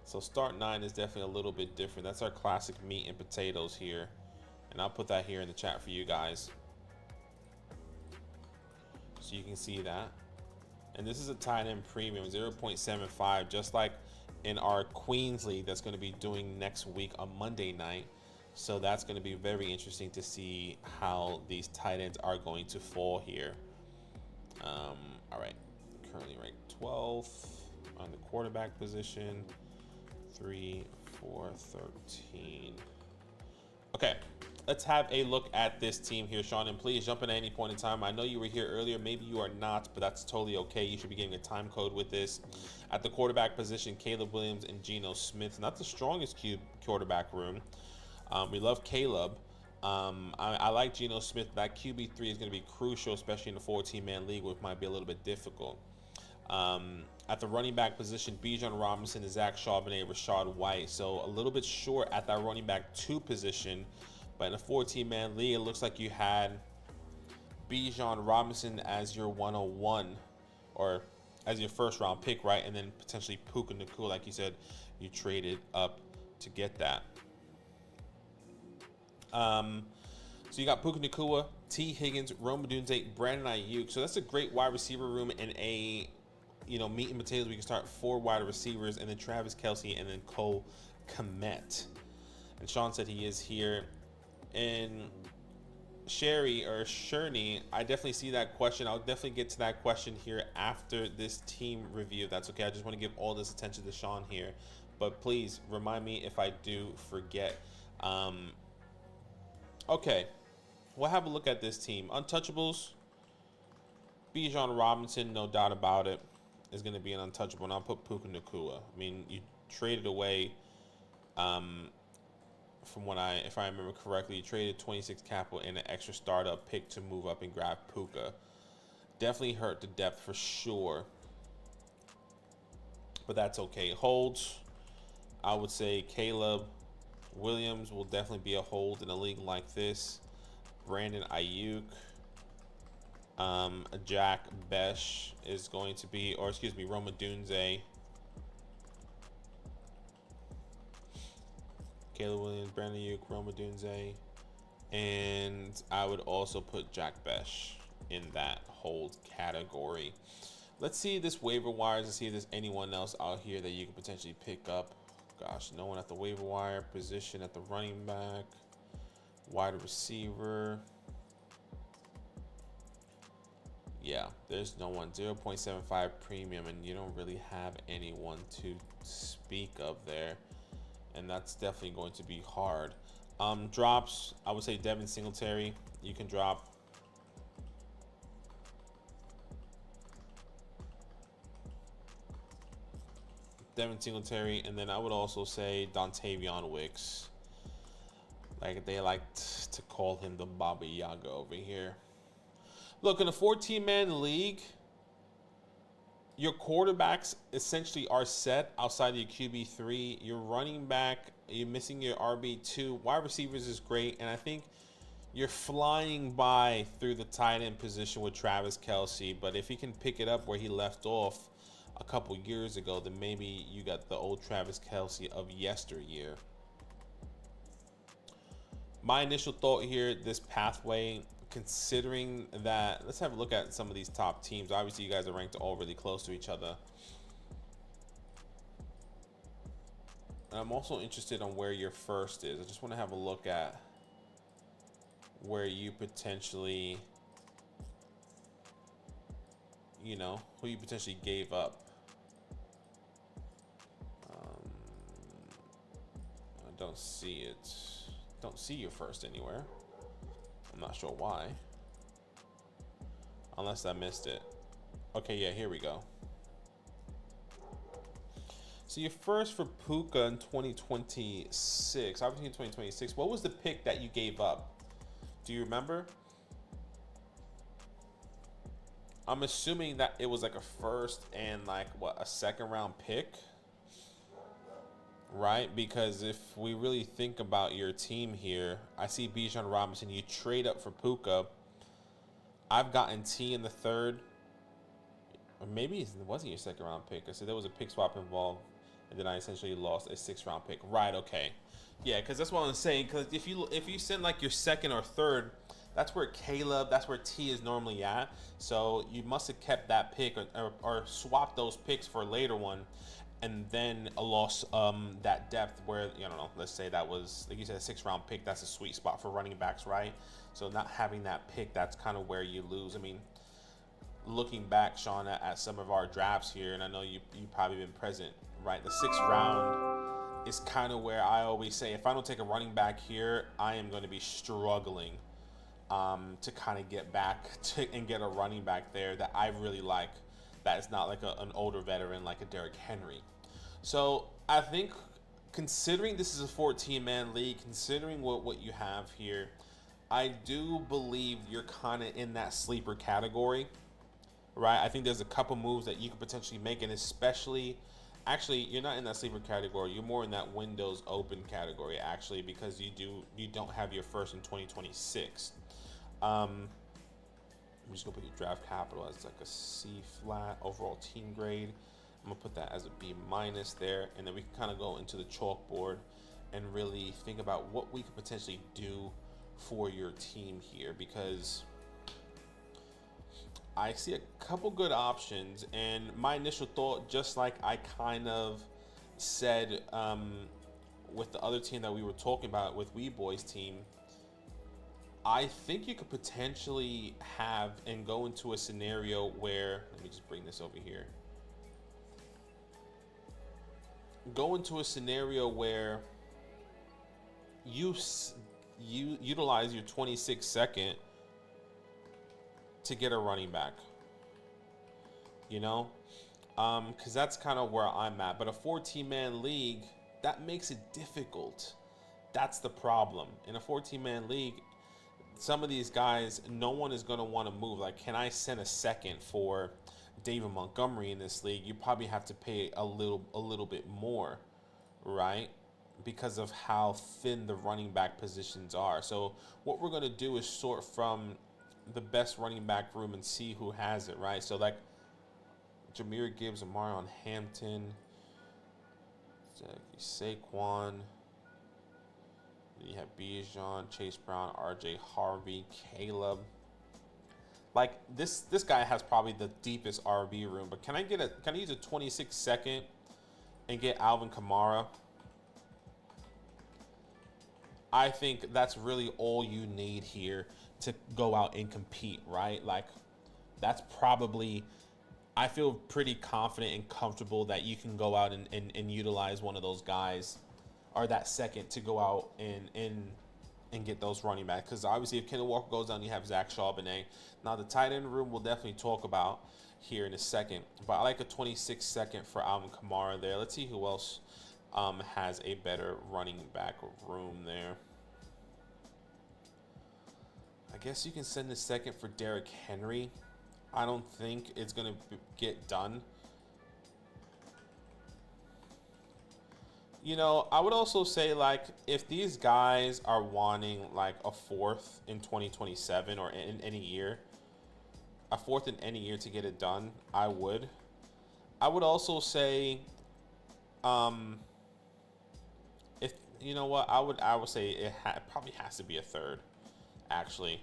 So start 9 is definitely a little bit different. That's our classic meat and potatoes here. And I'll put that here in the chat for you guys, so you can see that. And this is a tight end premium, 0.75, just like in our Queens League that's going to be doing next week on Monday night. So that's going to be very interesting to see how these tight ends are going to fall here. All right, currently ranked 12th on the quarterback position, 3, 4, 13. Okay, let's have a look at this team here, Sean, and please jump in at any point in time. I know you were here earlier, maybe you are not, but that's totally okay. You should be getting a time code with this. At the quarterback position, Caleb Williams and Geno Smith. Not the strongest quarterback room. We love Caleb. I like Geno Smith. That QB3 is going to be crucial, especially in the 14-man league, which might be a little bit difficult. At the running back position, Bijan Robinson, Zach Charbonnet, Rashad White. So a little bit short at that running back 2 position. But in a 14-man league, it looks like you had Bijan Robinson as your 101, or as your first-round pick, right? And then potentially Puka Nacua, like you said, you traded up to get that. So you got Puka Nacua, T. Higgins, Rome Odunze, Brandon Ayuk. So that's a great wide receiver room and a, meat and potatoes. We can start 4 wide receivers, and then Travis Kelce, and then Cole Kmet. And Sean said he is here. And Sherney, I definitely see that question. I'll definitely get to that question here after this team review. That's okay. I just want to give all this attention to Sean here. But please remind me if I do forget. Okay, we'll have a look at this team. Untouchables. Bijan Robinson, no doubt about it, is going to be an untouchable. And I'll put Puka Nacua. I mean, you traded away, from what if I remember correctly, you traded 26 capital and an extra startup pick to move up and grab Puka. Definitely hurt the depth for sure. But that's okay. Holds, I would say Caleb Williams will definitely be a hold in a league like this. Brandon Ayuk. Jack Besh is going to be, or excuse me, Rome Odunze. Caleb Williams, Brandon Ayuk, Rome Odunze. And I would also put Jack Besh in that hold category. Let's see this waiver wires and see if there's anyone else out here that you could potentially pick up. Gosh, no one at the waiver wire position, at the running back, wide receiver. Yeah, there's no one. 0.75 premium, and you don't really have anyone to speak of there. And that's definitely going to be hard. Drops, I would say Devin Singletary. You can drop. Devin Singletary, and then I would also say Dontavion Wicks. Like they like to call him the Baba Yaga over here. Look, in a 14-man league, your quarterbacks essentially are set outside of your QB3. Your running back, you're missing your RB2. Wide receivers is great, and I think you're flying by through the tight end position with Travis Kelce. But if he can pick it up where he left off a couple years ago, then maybe you got the old Travis Kelce of yesteryear. My initial thought here, this pathway, considering that, let's have a look at some of these top teams. Obviously, you guys are ranked all really close to each other. And I'm also interested on where your first is. I just want to have a look at where you potentially, you know, who you potentially gave up. I don't see it. Don't see your first anywhere. I'm not sure why. Unless I missed it. Okay, yeah, here we go. So your first for Puka in 2026, obviously in 2026. What was the pick that you gave up? Do you remember? I'm assuming that it was like a first and like what, a second round pick, right? Because if we really think about your team here, I see Bijan Robinson. You trade up for Puka. I've gotten T in the third, or maybe it wasn't your second round pick. I said there was a pick swap involved, and then I essentially lost a 6th round pick. Right? Okay, yeah, because that's what I'm saying. Because if you send like your second or third, that's where Caleb, that's where T is normally at. So you must have kept that pick or swapped those picks for a later one, and then a loss that depth where, you know, let's say that was, like you said, a 6th round pick. That's a sweet spot for running backs, right? So not having that pick, that's kind of where you lose. I mean, looking back, Sean, at some of our drafts here, and I know you've probably been present, right? The 6th round is kind of where I always say, if I don't take a running back here, I am going to be struggling to kind of get back and get a running back there that I really like, that is not like an older veteran like a Derrick Henry. So I think, considering this is a 14-man league, considering what you have here, I do believe you're kind of in that sleeper category, right? I think there's a couple moves that you could potentially make, and especially, actually, you're not in that sleeper category. You're more in that windows open category, actually, because you don't have your first in 2026. I'm just gonna put your draft capital as like a C flat overall team grade. I'm gonna put that as a B minus there, and then we can kind of go into the chalkboard and really think about what we could potentially do for your team here, because I see a couple good options. And my initial thought, just like I kind of said with the other team that we were talking about with Weboy's team, I think you could potentially have and go into a scenario where, let me just bring this over here. Go into a scenario where you utilize your 26 second to get a running back, you know, because that's kind of where I'm at. But a 14-man league, that makes it difficult. That's the problem. In a 14-man league, some of these guys, no one is going to want to move. Like, can I send a second for David Montgomery in this league? You probably have to pay a little bit more, right? Because of how thin the running back positions are. So what we're going to do is sort from the best running back room and see who has it, right? So like Jahmyr Gibbs, Amarion Hampton, Saquon. You have Bijan, Chase Brown, RJ Harvey, Caleb. Like this guy has probably the deepest RB room. But can I use a 26 second and get Alvin Kamara? I think that's really all you need here to go out and compete, right? Like, that's probably, I feel pretty confident and comfortable that you can go out and utilize one of those guys, or that second, to go out and get those running backs. Because obviously if Kenneth Walker goes down, you have Zach Charbonnet. Now the tight end room we'll definitely talk about here in a second. But I like a 26 second for Alvin Kamara there. Let's see who else has a better running back room there. I guess you can send a second for Derrick Henry. I don't think it's going to get done. You know, I would also say, like, if these guys are wanting like a 4th in 2027 or in any year, a 4th in any year to get it done, I would also say, if you know what, I would say it probably has to be a 3rd. Actually,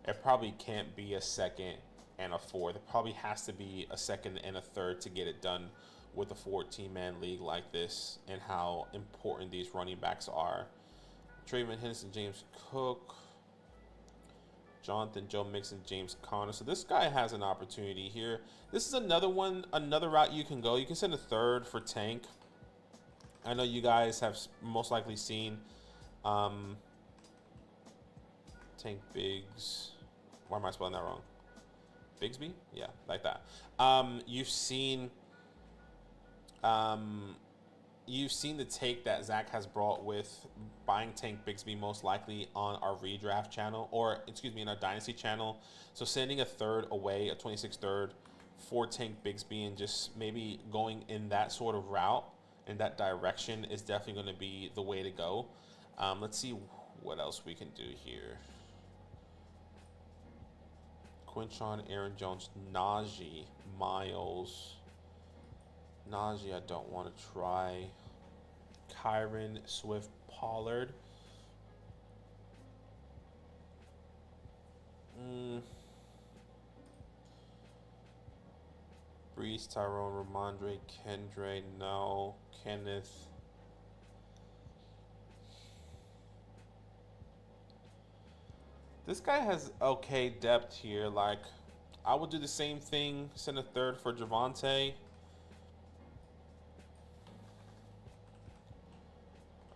it probably can't be a 2nd and a 4th. It probably has to be a 2nd and a 3rd to get it done with a 14-man league like this, and how important these running backs are. Trayvon Henderson, James Cook. Jonathan, Joe Mixon, James Conner. So this guy has an opportunity here. This is another one, another route you can go. You can send a third for Tank. I know you guys have most likely seen Tank Biggs. Why am I spelling that wrong? Bigsby? Yeah, like that. You've seen the take that Zach has brought with buying Tank Bigsby most likely on our redraft channel, or excuse me, in our Dynasty channel. So sending a third away, a 26 third for Tank Bigsby, and just maybe going in that sort of route, in that direction, is definitely going to be the way to go. Let's see what else we can do here. Quinchon, Aaron Jones, Najee, Miles. Najee, I don't want to try. Kyron, Swift, Pollard. Brees, Tyrone, Ramondre, Kendre, no. Kenneth. This guy has okay depth here. Like, I would do the same thing. Send a third for Javonte.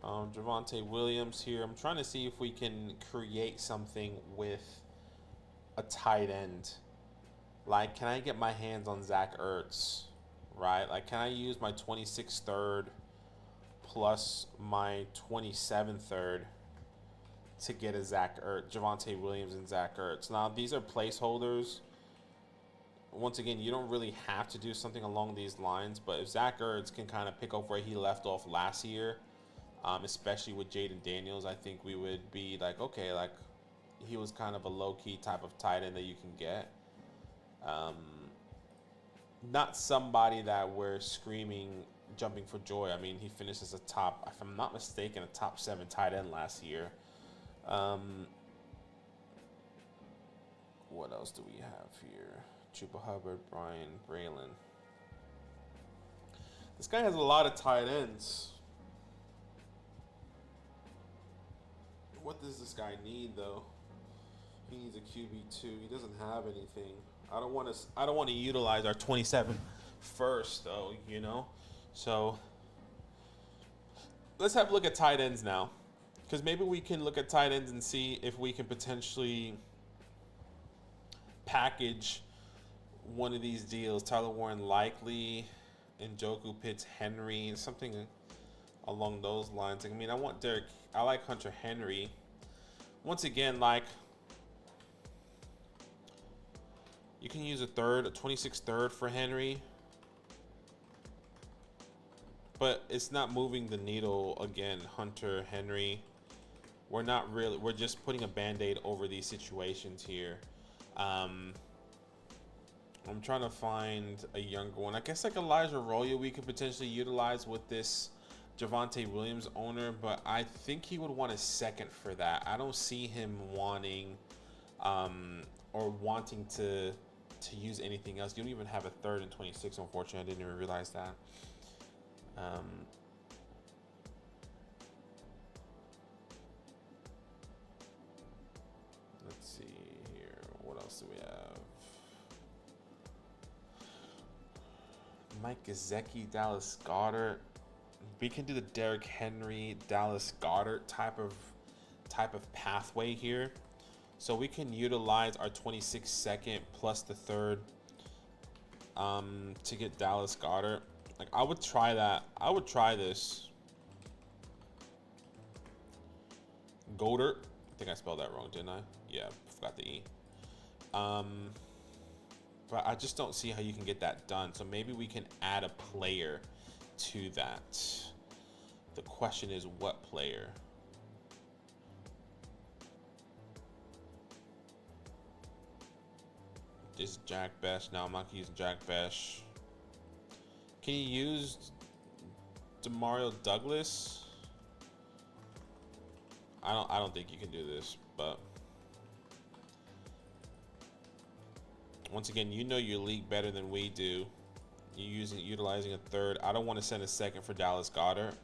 Javonte Williams here. I'm trying to see if we can create something with a tight end. Like, can I get my hands on Zach Ertz, right? Like, can I use my 26 third plus my 27 third to get a Zach Ertz, Javonte Williams and Zach Ertz? Now, these are placeholders. Once again, you don't really have to do something along these lines, but if Zach Ertz can kind of pick up where he left off last year, especially with Jaden Daniels, I think we would be like, okay, like he was kind of a low-key type of tight end that you can get. Not somebody that we're screaming, jumping for joy. I mean, he finished as a top, if I'm not mistaken, a top 7 tight end last year. What else do we have here? Chuba Hubbard, Brian, Braylon. This guy has a lot of tight ends. What does this guy need, though? He needs a QB2. He doesn't have anything. I don't want to utilize our 27 first, though, you know? So let's have a look at tight ends now, because maybe we can look at tight ends and see if we can potentially package one of these deals. Tyler Warren likely, Njoku, Pitts, Henry, something along those lines. I mean, I like Hunter Henry. Once again, like, you can use a 26 third for Henry, but it's not moving the needle. Again, Hunter Henry, we're just putting a band-aid over these situations here. I'm trying to find a younger one. I guess like Elijah Arroyo we could potentially utilize with this Javonte Williams owner, but I think he would want a second for that. I don't see him wanting or wanting to use anything else. You don't even have a third and 26, unfortunately. I didn't even realize that. Let's see here. What else do we have? Mike Gesicki, Dallas Goedert. We can do the Derrick Henry, Dallas Goedert type of pathway here. So we can utilize our 26 second plus the third to get Dallas Goedert. Like, I would try that. I would try this. Goedert. I think I spelled that wrong, didn't I? Yeah, forgot the E. But I just don't see how you can get that done. So maybe we can add a player to that. The question is, what player? This Jack Bash. No, I'm not gonna use Jack Bash. Can you use Demario Douglas? I don't think you can do this, but once again, you know your league better than we do. You're utilizing a third. I don't want to send a second for Dallas Goedert.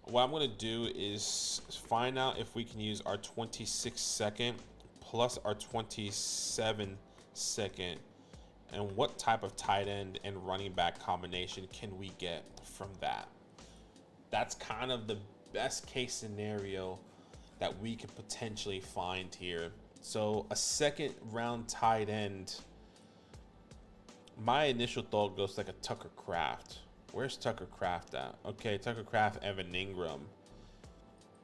What I'm going to do is find out if we can use our 26 second plus our 27 second. And what type of tight end and running back combination can we get from that? That's kind of the best case scenario that we could potentially find here. So a second round tight end, my initial thought goes like a Tucker Kraft. Where's Tucker Kraft at? Okay, Tucker Kraft, Evan Ingram.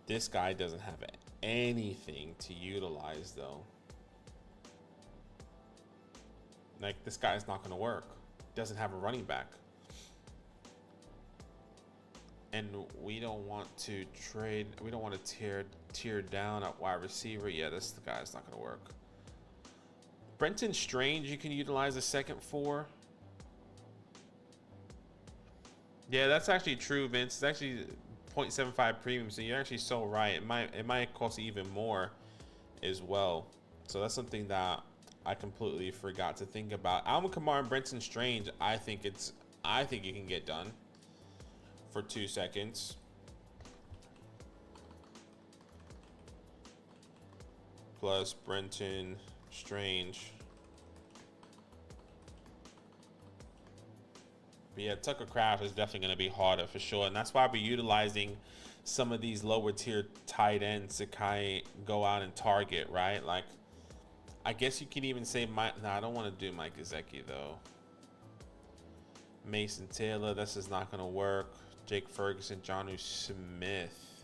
This guy doesn't have anything to utilize though. Like, this guy's not going to work. Doesn't have a running back. And we don't want to trade. We don't want to tear down at wide receiver. Yeah, this guy's not going to work. Brenton Strange, you can utilize a second for. Yeah, that's actually true, Vince. It's actually 0.75 premium, so you're actually so right. It might cost even more as well. So that's something that I completely forgot to think about. Alvin Kamara and Brenton Strange, I think it can get done for 2 seconds. Plus Brenton Strange. But yeah, Tucker Kraft is definitely going to be harder for sure. And that's why we're utilizing some of these lower tier tight ends to kind of go out and target, right? Like, I guess you can even say I don't want to do Mike Gesicki though. Mason Taylor, this is not going to work. Jake Ferguson, Jonnu Smith.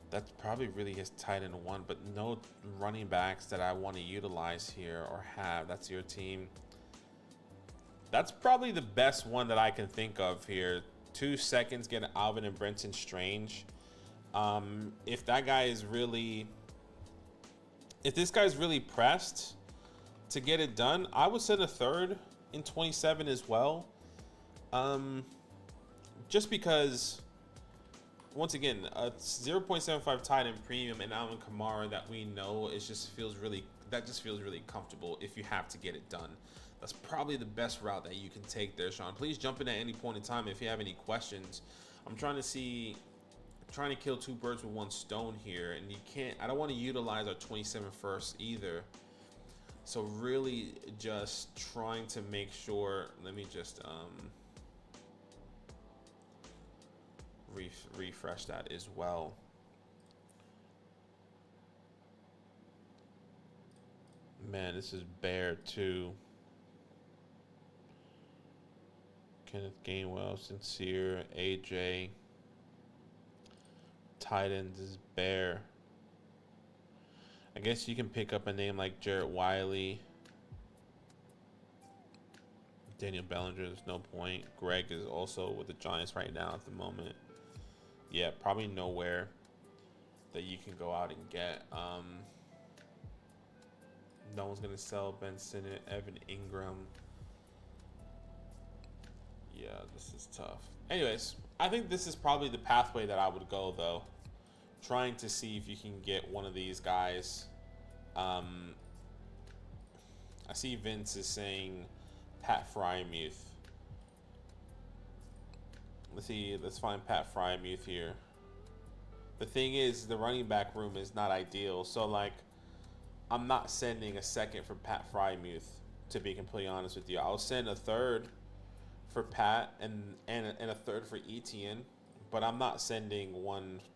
That's probably really his tight end one, but no running backs that I want to utilize here or have. That's your team. That's probably the best one that I can think of here. 2 seconds, get Alvin and Brenton Strange. If that guy is really... If this guy's really pressed to get it done, I would send a third in 27 as well. Just because, once again, a 0.75 tight end premium and Alvin Kamara that we know just feels really comfortable if you have to get it done. That's probably the best route that you can take there, Sean. Please jump in at any point in time if you have any questions. I'm trying to kill 2 birds with 1 stone here, and I don't want to utilize our 27 first either. So really just trying to make sure, let me just refresh that as well. Man, this is bare too. Kenneth Gainwell, Sincere, AJ. Tight ends is bare. I guess you can pick up a name like Jarrett Wiley. Daniel Bellinger, there's no point. Greg is also with the Giants right now at the moment. Yeah, probably nowhere that you can go out and get. No one's going to sell Ben Sinnott, Evan Ingram. Yeah, this is tough. Anyways, I think this is probably the pathway that I would go, though. Trying to see if you can get one of these guys. I see Vince is saying Pat Frymuth. Let's find Pat Frymuth here. The thing is, the running back room is not ideal. So, like, I'm not sending a second for Pat Frymuth, to be completely honest with you. I'll send a third for Pat and a third for Etienne, but I'm not sending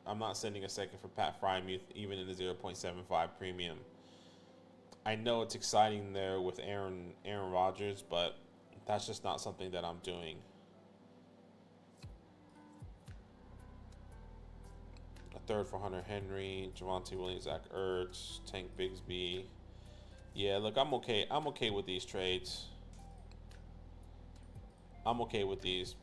a second for Pat Frymuth, even in the 0.75 premium. I know it's exciting there with Aaron Rodgers, but that's just not something that I'm doing. A third for Hunter Henry, Javonte Williams, Zach Ertz, Tank Bigsby. Yeah, look, I'm okay. I'm okay with these trades. I'm okay with these.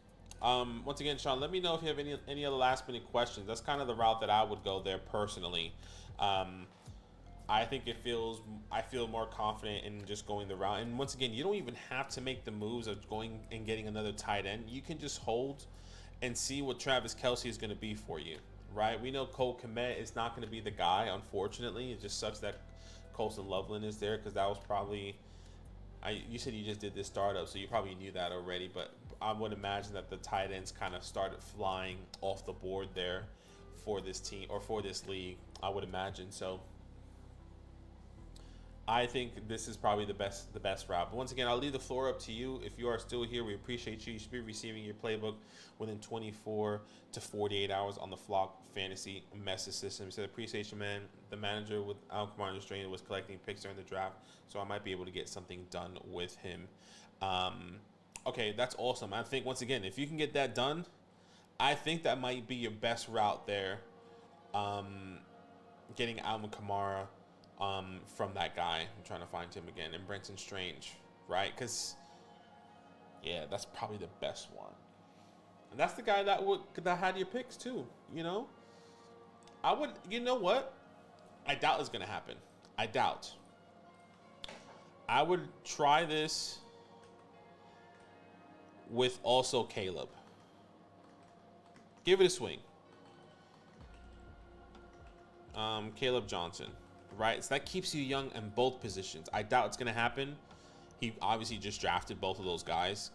Once again, Sean, let me know if you have any other last-minute questions. That's kind of the route that I would go there personally. I think I feel more confident in just going the route. And once again, you don't even have to make the moves of going and getting another tight end. You can just hold and see what Travis Kelce is going to be for you, right? We know Cole Kmet is not going to be the guy, unfortunately. It just sucks that Colson Loveland is there, because that was probably... you said you just did this startup, so you probably knew that already, but I would imagine that the tight ends kind of started flying off the board there for this team or for this league, I would imagine. So I think this is probably the best route. But once again, I'll leave the floor up to you. If you are still here, we appreciate you. You should be receiving your playbook within 24 to 48 hours on the Flock Fantasy message system. He said, appreciate you, man. The manager with Al Kamara Strain was collecting picks during the draft, so I might be able to get something done with him. Okay, that's awesome. I think, once again, if you can get that done, I think that might be your best route there. Getting Alvin Kamara from that guy. I'm trying to find him again. And Brenton Strange, right? Because, yeah, that's probably the best one. And that's the guy that had your picks too, you know? You know what? I doubt it's going to happen. I doubt. I would try this with also Caleb. Give it a swing. Caleb Johnson, right? So that keeps you young in both positions. I doubt it's going to happen. He obviously just drafted both of those guys,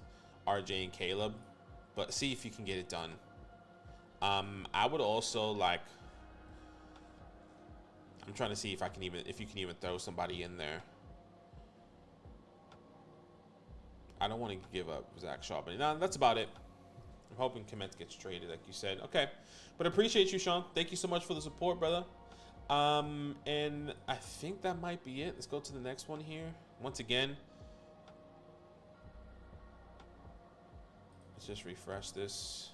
RJ and Caleb, but see if you can get it done. I would also I'm trying to see if you can even throw somebody in there. I don't want to give up Zach Shaw, but no, that's about it. I'm hoping Komet gets traded, like you said. Okay, but appreciate you, Sean. Thank you so much for the support, brother. And I think that might be it. Let's go to the next one here. Once again, let's just refresh this.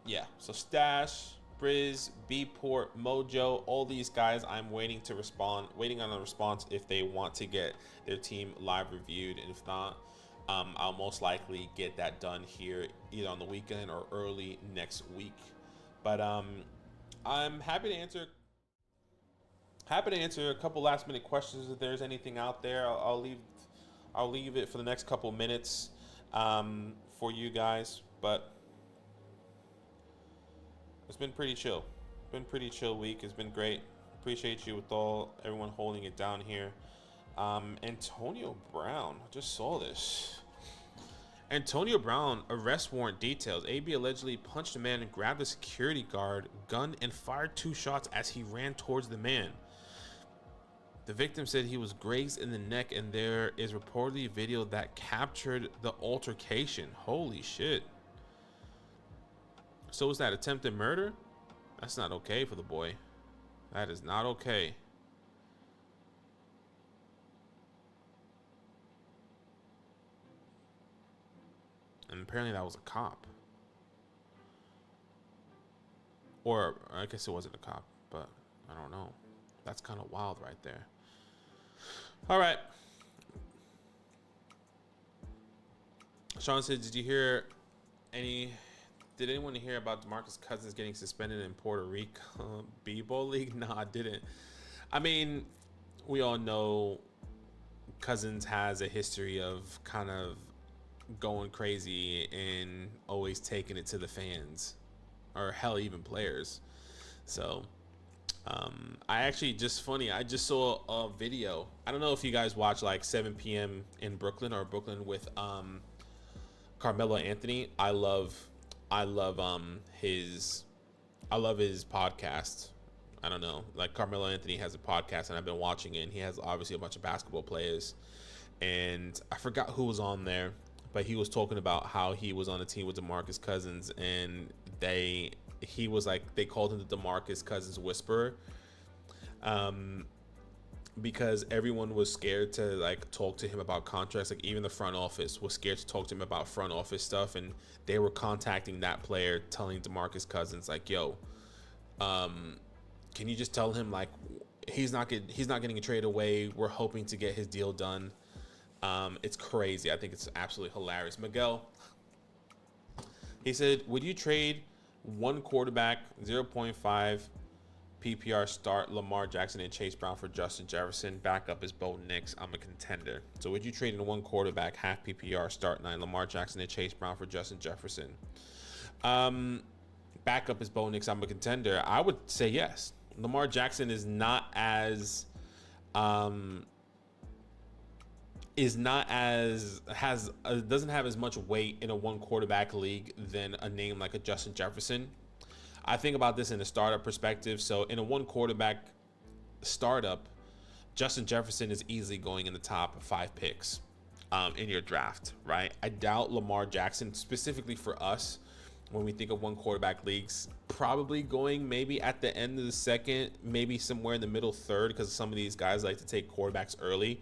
Yeah, so Stash, Briz, B-Port, Mojo, all these guys I'm waiting on a response if they want to get their team live reviewed. And if not, I'll most likely get that done here either on the weekend or early next week. But I'm happy to answer a couple last minute questions if there's anything out there. I'll leave it for the next couple minutes for you guys. But it's been pretty chill. Pretty chill week. It's been great. Appreciate you with everyone holding it down here. Antonio Brown. I just saw this. Antonio Brown arrest warrant details. AB allegedly punched a man and grabbed a security guard gun and fired 2 shots as he ran towards the man. The victim said he was grazed in the neck, and there is reportedly a video that captured the altercation. Holy shit. So is that attempted murder? That's not okay for the boy. That is not okay. And apparently that was a cop. Or I guess it wasn't a cop, but I don't know. That's kind of wild right there. All right. Sean said, did anyone hear about DeMarcus Cousins getting suspended in Puerto Rico B-Ball League? No, I didn't. I mean, we all know Cousins has a history of kind of going crazy and always taking it to the fans, or hell, even players. So I just saw a video. I don't know if you guys watch like 7 p.m. in Brooklyn or Brooklyn with Carmelo Anthony. I love his podcast. I don't know, like Carmelo Anthony has a podcast and I've been watching it, and he has obviously a bunch of basketball players, and I forgot who was on there, but he was talking about how he was on a team with DeMarcus Cousins, and they called him the DeMarcus Cousins Whisperer, because everyone was scared to like talk to him about contracts. Like even the front office was scared to talk to him about front office stuff, and they were contacting that player, telling DeMarcus Cousins like, "Yo, can you just tell him like he's not getting a trade away. We're hoping to get his deal done." It's crazy. I think it's absolutely hilarious. Miguel, he said, would you trade one quarterback, 0.5 PPR start Lamar Jackson and Chase Brown for Justin Jefferson? Backup is Bo Nix. I'm a contender. So would you trade in one quarterback, half PPR start 9 Lamar Jackson and Chase Brown for Justin Jefferson? Backup is Bo Nix. I'm a contender. I would say yes. Lamar Jackson is not as doesn't have as much weight in a one quarterback league than a name like a Justin Jefferson. I think about this in a startup perspective. So in a one quarterback startup, Justin Jefferson is easily going in the top 5 picks in your draft, right? I doubt Lamar Jackson, specifically for us, when we think of one quarterback leagues, probably going maybe at the end of the second, maybe somewhere in the middle third, because some of these guys like to take quarterbacks early.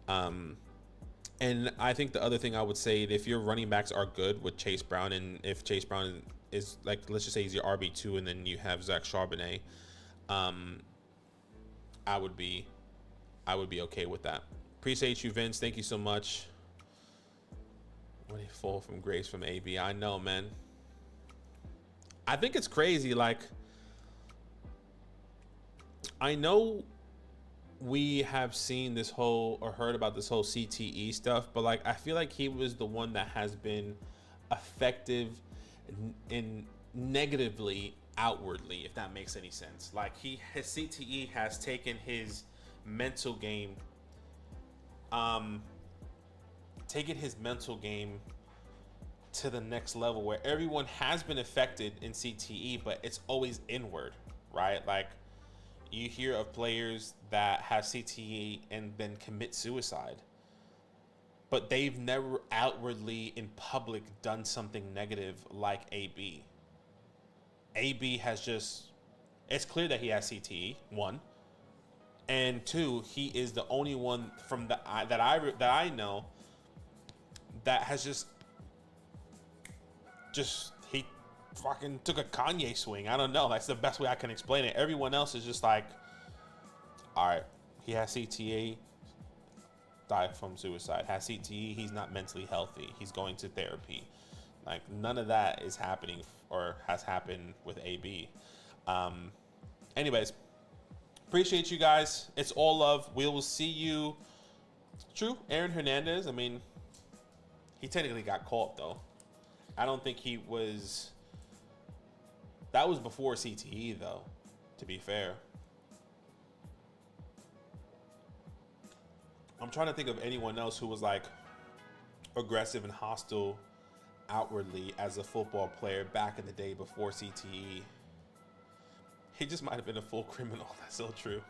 And I think the other thing I would say, if your running backs are good with Chase Brown, and if Chase Brown is, like, let's just say he's your RB2, and then you have Zach Charbonnet, I would be okay with that. Appreciate you, Vince. Thank you so much. What a fall from grace from AB. I know, man. I think it's crazy. Like, I know we have seen this whole, or heard about this whole CTE stuff, but like, I feel like he was the one that has been effective in negatively outwardly, if that makes any sense. Like, his CTE has taken his mental game, to the next level, where everyone has been affected in CTE, but it's always inward, right? Like, you hear of players that have CTE and then commit suicide, but they've never outwardly in public done something negative like AB. AB has just, it's clear that he has CTE, 1, and 2, he is the only one from that I know that has just he fucking took a Kanye swing. I don't know. That's the best way I can explain it. Everyone else is just like, all right, he has CTE, died from suicide. Has CTE, he's not mentally healthy. He's going to therapy. Like, none of that is happening or has happened with AB. Anyways, appreciate you guys. It's all love. We will see you. True, Aaron Hernandez, I mean, he technically got caught, though. I don't think he was... That was before CTE, though, to be fair. I'm trying to think of anyone else who was, like, aggressive and hostile outwardly as a football player back in the day before CTE. He just might have been a full criminal. That's so true.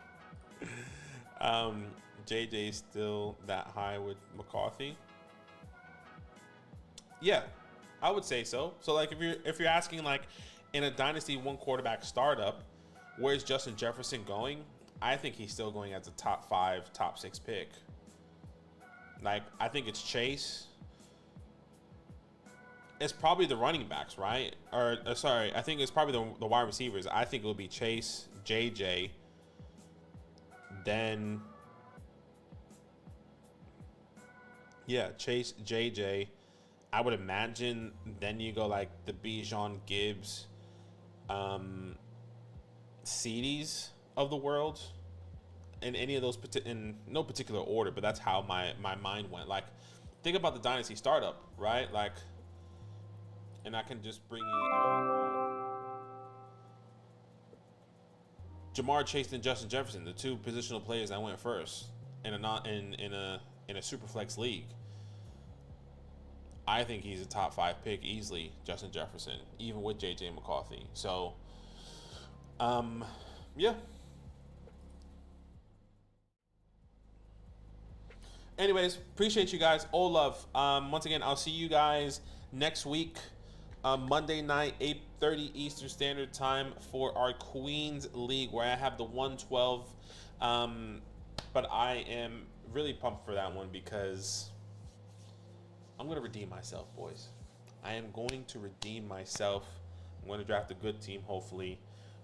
JJ's still that high with McCarthy. Yeah, I would say so. So, like, if you're asking, like, in a Dynasty 1 quarterback startup, where's Justin Jefferson going? I think he's still going as a top 5, top 6 pick. Like, I think it's Chase. It's probably the running backs, right? Or sorry, I think it's probably the wide receivers. I think it will be Chase, JJ, then Chase, JJ. I would imagine then you go like the Bijan, Gibbs, CDs of the world, in any of those in no particular order, but that's how my mind went. Like, think about the Dynasty startup, right? Like, and I can just bring you Jamar Chase and Justin Jefferson, the 2 positional players that went first in a super flex league. I think he's a top 5 pick easily, Justin Jefferson, even with JJ McCarthy. So, yeah. Anyways, appreciate you guys. All love. Once again, I'll see you guys next week, Monday night, 8:30 Eastern Standard Time for our Queens League, where I have the 112. But I am really pumped for that one because I'm going to redeem myself, boys. I am going to redeem myself. I'm going to draft a good team, hopefully.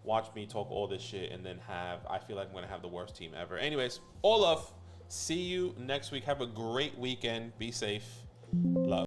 Watch me talk all this shit and then I feel like I'm going to have the worst team ever. Anyways, all love. See you next week. Have a great weekend. Be safe. Love.